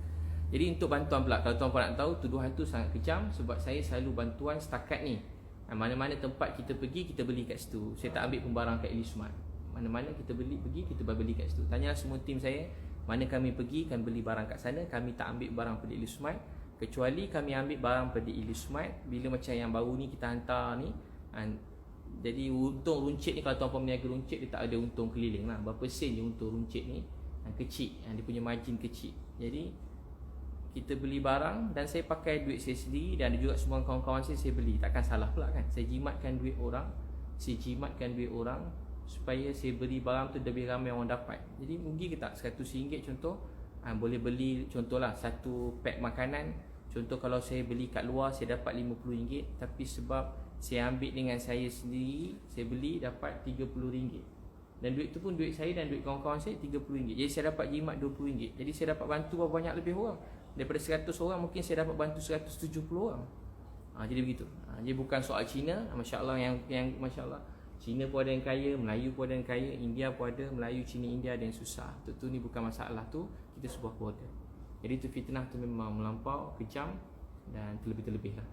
Jadi untuk bantuan pula, kalau tuan-puan nak tahu, tuduhan tu sangat kejam sebab saya selalu bantuan setakat ni. Mana-mana tempat kita pergi, kita beli kat situ. Saya tak ambil pembarang kat Ilusmart. Mana-mana kita pergi, kita beli kat situ. Tanyalah semua tim saya, mana kami pergi kan beli barang kat sana. Kami tak ambil barang pada Ilusmart, kecuali kami ambil barang pada Ilusmart bila macam yang baru ni kita hantar ni. Jadi untung runcit ni, kalau tuan-puan berniaga runcit, dia tak ada untung keliling lah. Berapa sen je untung runcit ni, kecil, dia punya margin kecil. Jadi kita beli barang dan saya pakai duit saya sendiri, dan ada juga semua kawan-kawan saya beli. Takkan salah pula kan, saya jimatkan duit orang supaya saya beli barang tu lebih ramai orang dapat. Jadi rugi ke tak? RM100 contoh, boleh beli contohlah satu pack makanan. Contoh kalau saya beli kat luar, saya dapat RM50, tapi sebab saya ambil dengan saya sendiri, saya beli dapat RM30. Dan duit tu pun duit saya dan duit kawan-kawan saya RM30. Jadi saya dapat jimat RM20. Jadi saya dapat bantu berapa banyak lebih orang. Daripada 100 orang, mungkin saya dapat bantu 170 orang. Jadi begitu. Jadi bukan soal Cina, masya-Allah, yang masya-Allah, Cina pun ada yang kaya, Melayu pun ada yang kaya, India pun ada, Melayu, Cina, India ada yang susah. Tu ni bukan masalah tu, kita sebuah keluarga. Jadi tu fitnah tu memang melampau, kejam dan terlebih-lebih lah.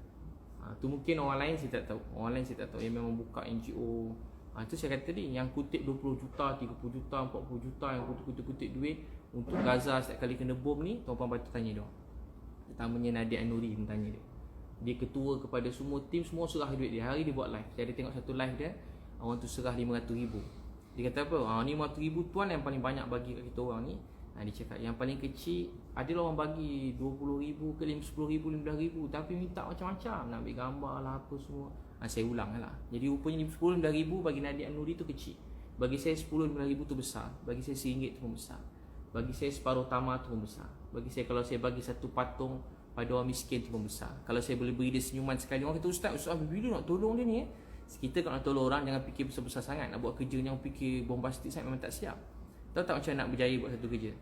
Tu mungkin orang lain saya tak tahu. Yang memang buka NGO. Itu saya kata tadi, yang kutip 20 juta, 30 juta, 40 juta, yang kutip duit untuk Gaza setiap kali kena bom ni, tuan-puan patut tanya dia. Terutamanya Nadia Nuri tanya dia. Dia ketua kepada semua tim, semua serah duit dia. Hari dia buat live. Saya ada tengok satu live dia, orang tu serah RM500,000. Dia kata apa? Ni RM500,000 tuan yang paling banyak bagi kat kita orang ni. Dia cakap yang paling kecil adalah orang bagi RM20,000 ke RM10,000, RM15,000, tapi minta macam-macam, nak ambil gambar lah apa semua. Saya ulang lah. Jadi rupanya RM10,000, RM15,000 bagi Nadia Nuri tu kecil. Bagi saya RM10,000, RM15,000 tu besar. Bagi saya RM1 tu pun besar. Bagi saya separuh tamar tu pun besar. Bagi saya kalau saya bagi satu patung pada orang miskin tu pun besar. Kalau saya boleh beri dia senyuman sekali, orang kata Ustaz bila nak tolong dia ni Kita kalau nak tolong orang, jangan fikir besar-besar sangat. Nak buat kerja yang fikir bombastik sangat, memang tak siap. Tahu tak macam nak berjaya buat satu kerja?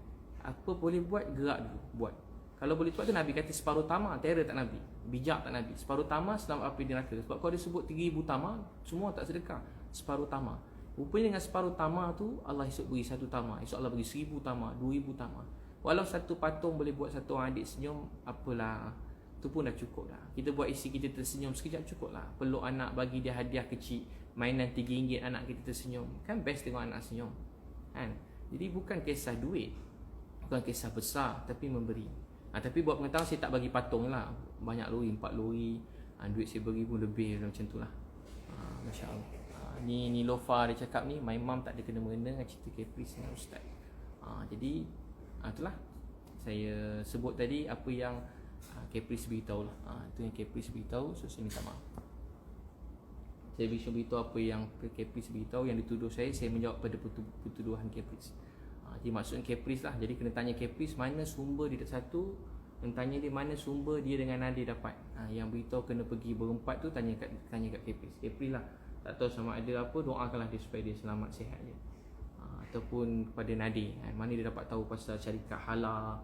Apa boleh buat, gerak dulu, buat. Kalau boleh buat tu, Nabi kata separuh tamar, terror tak Nabi, bijak tak Nabi. Separuh tamar selamat api neraka. Sebab kalau dia sebut 3,000 tamar, semua tak sedekah. Separuh tamar. Rupanya dengan separuh tamar tu, Allah esok beri satu tamar, esok Allah beri 1,000 tamar, 2,000 tamar. Walau satu patung boleh buat satu orang adik senyum, apalah, tu pun dah cukup dah. Kita buat isi kita tersenyum sekejap cukup lah. Peluk anak, bagi dia hadiah kecil, mainan RM3 anak kita tersenyum, kan best tengok anak senyum kan. Jadi bukan kisah duit, bukan kisah besar, tapi memberi. Tapi buat pengetahuan, saya tak bagi patung lah. Banyak lori, 4 lori, duit saya beri pun lebih macam tu lah. Masya Allah. Ni Lofa dia cakap ni, my mum tak ada kena-mengena dengan cerita Caprice dengan Ustaz. Jadi itulah saya sebut tadi apa yang Caprice beritahu lah. Itu yang Caprice beritahu, so saya minta maaf. Saya beritahu apa yang Caprice beritahu, yang dituduh saya menjawab pada pertuduhan Caprice. Jadi maksudnya Caprice lah. Jadi kena tanya Caprice mana sumber dia satu, dan tanya dia mana sumber dia dengan Nadia dapat. Yang beritahu kena pergi berempat tu, tanya kat Caprice. Caprice lah. Tak tahu sama ada apa, doakanlah dia supaya dia selamat sihat je. Ataupun kepada Nadia, mana dia dapat tahu pasal syarikat halal,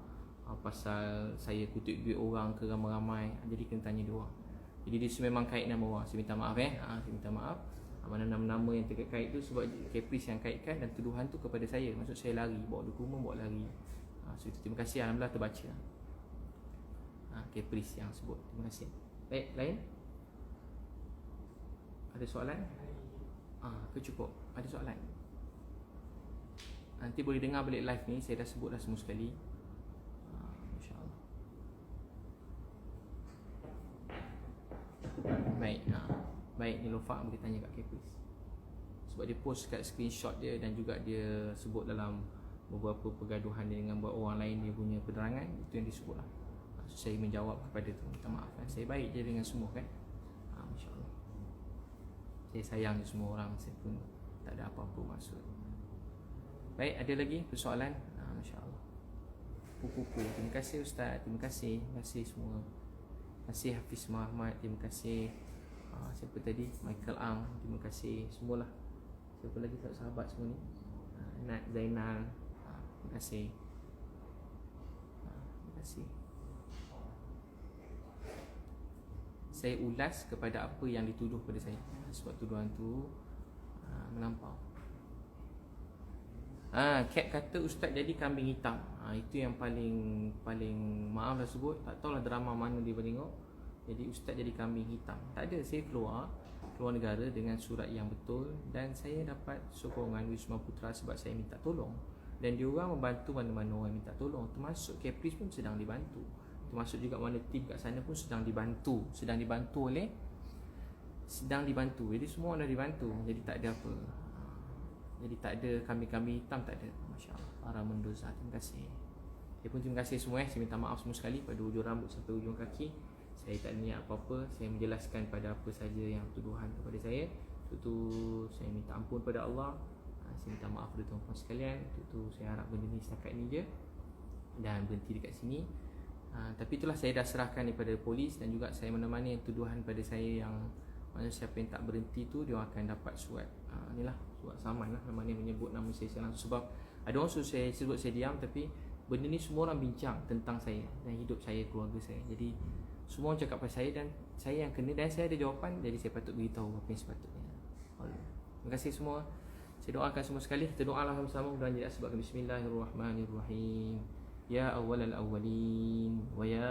pasal saya kutip duit orang ke ramai-ramai. Jadi kena tanya dia orang. Jadi dia memang kait nama orang. Saya minta maaf saya minta maaf. Mana nama-nama yang terkait tu sebab Caprice yang kaitkan, dan tuduhan tu kepada saya. Maksud saya lari, bawa dokumen, bawa lari. So itu, terima kasih, alhamdulillah terbaca. Caprice yang sebut. Terima kasih. Baik, lain? Ada soalan? Cukup. Ada soalan? Nanti boleh dengar balik live ni, saya dah sebut dah semua sekali. InsyaAllah. baik Nilofa boleh tanya kat Kepris. Sebab dia post kat screenshot dia dan juga dia sebut dalam beberapa pergaduhan dia dengan beberapa orang lain dia punya penerangan, itu yang disebut lah. So, saya menjawab kepada tu, minta maaf kan. Saya baik je dengan semua kan. Masya Allah. Saya sayang je semua orang, saya pun tak ada apa-apa maksud. Baik, ada lagi persoalan? Masya Allah. Pupu-pupu, terima kasih Ustaz, terima kasih semua. Terima kasih Hafiz Muhammad, terima kasih siapa tadi, Michael Ang, terima kasih semualah. Siapa lagi sahabat semua ni, Nat Zainal, terima kasih. Terima kasih. Saya ulas kepada apa yang dituduh pada saya, sebab tuduhan tu melampau. Cat kata Ustaz jadi kambing hitam. Itu yang paling maaf lah sebut. Tak tahulah drama mana dia tengok. Jadi Ustaz jadi kambing hitam. Tak ada, saya keluar negara dengan surat yang betul. Dan saya dapat sokongan Wisma Putra sebab saya minta tolong. Dan diorang membantu mana-mana orang minta tolong. Termasuk Kepris pun sedang dibantu. Termasuk juga mana tim kat sana pun sedang dibantu. Sedang dibantu. Jadi semua dah dibantu. Jadi tak ada apa. Jadi tak ada kambing-kambing hitam, tak ada. Masya Allah, para mendoza. Terima kasih. Saya pun terima kasih semua. Saya minta maaf semua sekali pada hujung rambut sampai hujung kaki. Saya tak ada niat apa-apa. Saya menjelaskan pada apa saja yang tuduhan kepada saya. Itu saya minta ampun pada Allah. Saya minta maaf kepada tuan-tuan sekalian. Itu saya harap benda ni setakat ni je dan berhenti dekat sini. Tapi itulah, saya dah serahkan daripada polis dan juga saya menemani tuduhan pada saya yang mana siapa yang tak berhenti tu dia akan dapat surat inilah, surat saman lah, mana yang menyebut nama saya langsung. Sebab ada orang suruh saya sebut saya diam, tapi benda ni semua orang bincang tentang saya dan hidup saya, keluarga saya. Jadi semua orang cakap pasal saya dan saya yang kena, dan saya ada jawapan. Jadi saya patut beritahu apa yang sepatutnya. Terima kasih semua. Saya doakan semua sekali. Kita doalah sama-sama dan jadi sebab Bismillahirrahmanirrahim. Ya awwalal awwalin wa ya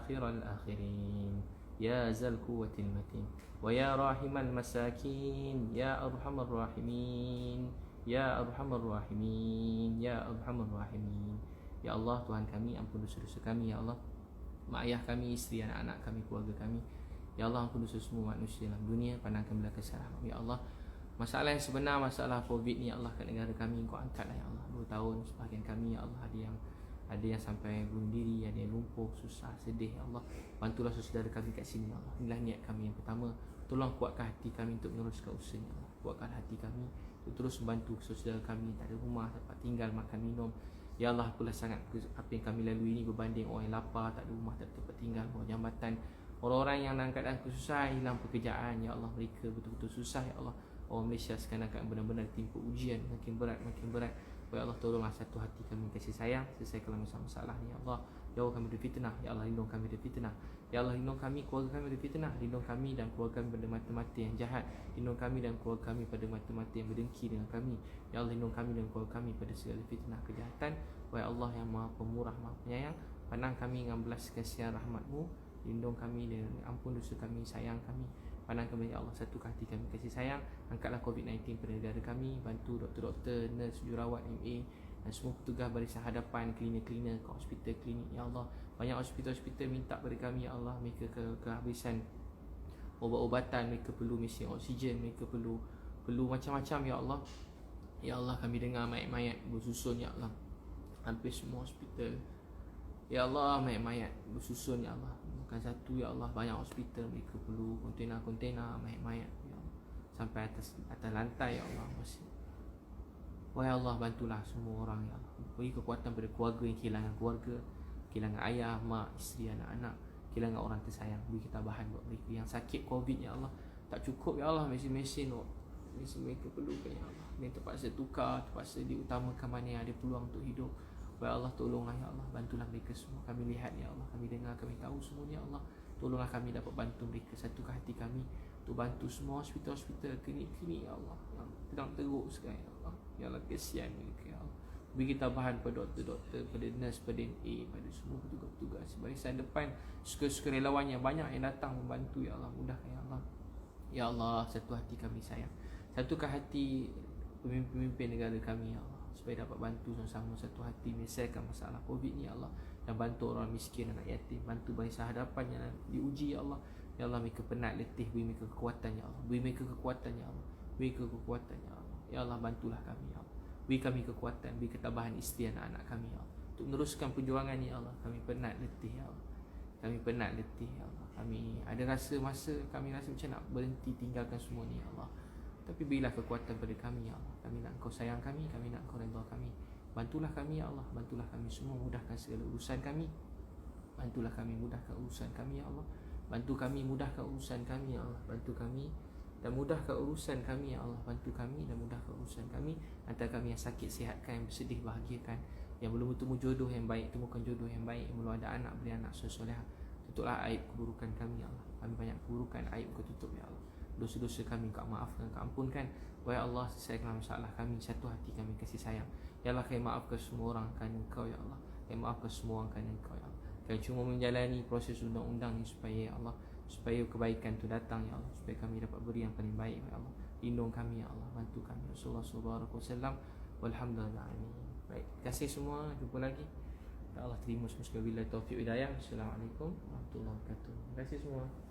akhiral akhirin, ya zal quwwatil matin wa ya rahimal masakin, ya arhamar rahimin, ya arhamar rahimin, ya arhamar rahimin. Ya Allah, Tuhan kami, ampun dosa-dosa kami. Ya Allah, mak ayah kami, isteri, anak-anak kami, keluarga kami. Ya Allah, ampun dosa semua manusia dalam dunia, pandangkan belah kesalahan. Ya Allah, masalah yang sebenar, masalah COVID ni, Ya Allah, kat negara kami Kau angkatlah Ya Allah. 2 tahun sebahagian kami Ya Allah ada yang sampai bunuh diri, ada yang lumpuh, susah, sedih. Ya Allah, bantulah saudara kami kat sini. Ya Allah, inilah niat kami yang pertama. Tolong kuatkan hati kami untuk meneruskan usaha. Ya Allah, kuatkan hati kami untuk terus membantu saudara kami tak ada rumah, tempat tinggal, makan minum. Ya Allah, apalah sangat apa yang kami lalui ini berbanding orang yang lapar, tak ada rumah, tak ada tempat tinggal, bawah jambatan. Orang-orang yang dalam keadaan kesusahan, hilang pekerjaan. Ya Allah, mereka betul-betul susah. Ya Allah, orang Malaysia sekarang akan benar-benar timpa ujian makin berat. Ya Allah, tolonglah satu hati kami kasih sayang, selesaikanlah masalah ni. Ya Allah, jauh kami dari fitnah. Ya Allah, lindung kami dari fitnah. Ya Allah, lindung kami, keluarga kami dari fitnah. Lindung kami dan keluarga kami pada mata-mata yang jahat. Lindung kami dan keluarga kami pada mata-mata yang berdengki dengan kami. Ya Allah, lindung kami dan keluarga kami pada segala fitnah kejahatan. Wahai Allah yang Maha Pemurah, Maha Penyayang, pandang kami dengan belas kasihan rahmat-Mu. Lindung kami dan ampun dosa kami, sayang kami. Pandang kami Ya Allah, satukan hati kami kasih sayang. Angkatlah COVID-19 pada negara kami. Bantu doktor-doktor, nurse, jururawat, MA dan semua petugas barisan hadapan, cleaner-cleaner ke hospital, klinik. Ya Allah, banyak hospital-hospital minta pada kami Ya Allah, mereka kehabisan obat-obatan, mereka perlu mesin oksigen, mereka perlu macam-macam Ya Allah. Ya Allah, kami dengar mayat-mayat bersusun Ya Allah, hampir semua hospital. Ya Allah, mayat-mayat bersusun Ya Allah, bukan satu Ya Allah, banyak hospital mereka perlu kontena-kontena mayat-mayat Ya Allah, sampai atas lantai Ya Allah. Wahai Allah, bantulah semua orang Ya Allah, beri kekuatan pada keluarga yang kehilangan keluarga, kehilangan ayah, mak, isteri, anak-anak, kehilangan orang tersayang. Beri ketabahan buat mereka yang sakit COVID Ya Allah. Tak cukup Ya Allah mesin-mesin mereka perlukan Ya Allah, mereka terpaksa tukar, terpaksa diutamakan mana yang ada peluang untuk hidup. Ya Allah, tolonglah Ya Allah, bantulah mereka semua. Kami lihat Ya Allah, kami dengar, kami tahu semuanya Ya Allah. Tolonglah kami dapat bantu mereka, satukan hati kami untuk bantu semua hospital-hospital, klinik-klinik Ya Allah yang sedang teruk sekarang Ya Allah. Ya Allah, kesian mereka Ya Allah. Beri ketabahan pada doktor-doktor, pada nurse, pada NA, pada semua petugas-petugas barisan depan, sukarelawan yang banyak yang datang membantu Ya Allah. Mudahkan Ya Allah. Ya Allah, satu hati kami sayang, satukan hati pemimpin-pemimpin negara kami Ya Allah, supaya dapat bantu sama-sama satu hati menyelesaikan masalah COVID ni Ya Allah, dan bantu orang miskin, anak yatim, bantu barisan hadapan yang diuji Ya Allah, Ya Allah, mereka penat, letih, beri mereka kekuatan ya Allah. Beri mereka kekuatan ya Allah. Beri mereka kekuatan ya Allah. Ya Allah, bantulah kami ya Allah. Beri kami kekuatan, beri ketabahan isteri anak-anak kami ya Allah, untuk meneruskan perjuangan ya Allah. Kami penat, letih ya Allah. Kami penat, letih ya Allah. Kami ada rasa masa kami rasa macam nak berhenti tinggalkan semua ni ya Allah. Tapi berilah kekuatan pada kami ya Allah. Kami nak Engkau sayang kami nak Engkau redha kami. Bantulah kami ya Allah. Bantulah kami semua, mudahkan segala urusan kami. Bantulah kami, mudahkan urusan kami ya Allah. Bantu kami, mudahkan urusan kami ya Allah. Bantu kami dan mudahkan urusan kami ya Allah. Bantu kami dan mudahkan urusan kami. Antara kami yang sakit, sihatkan. Yang bersedih, bahagiakan. Yang belum bertemu jodoh yang baik, temukan jodoh yang baik. Yang belum ada anak, beri anak soleh. Tutuplah aib keburukan kami ya Allah. Kami banyak keburukan, aib Kau tutup ya Allah. Dosa-dosa kami Kau maafkan, Kau ampunkan. Wahai Allah, selesaikanlah masalah kami, satu hati kami kasih sayang. Ya Allah, Kau maafkan semua orang kerana Engkau ya Allah. Kau maafkan semua orang kerana Engkau ya Allah. Kau cuma menjalani proses undang-undang ni supaya ya Allah, supaya kebaikan tu datang ya Allah, supaya kami dapat beri yang paling baik ya Allah. Lindung kami ya Allah, bantu kami. Rasulullah SAW. Walhamdulillah. Baik, terima kasih semua. Jumpa lagi. Ya Allah, terima semua sekali. Bila taufiq hidayah. Assalamualaikum warahmatullahi wabarakatuh. Terima kasih semua.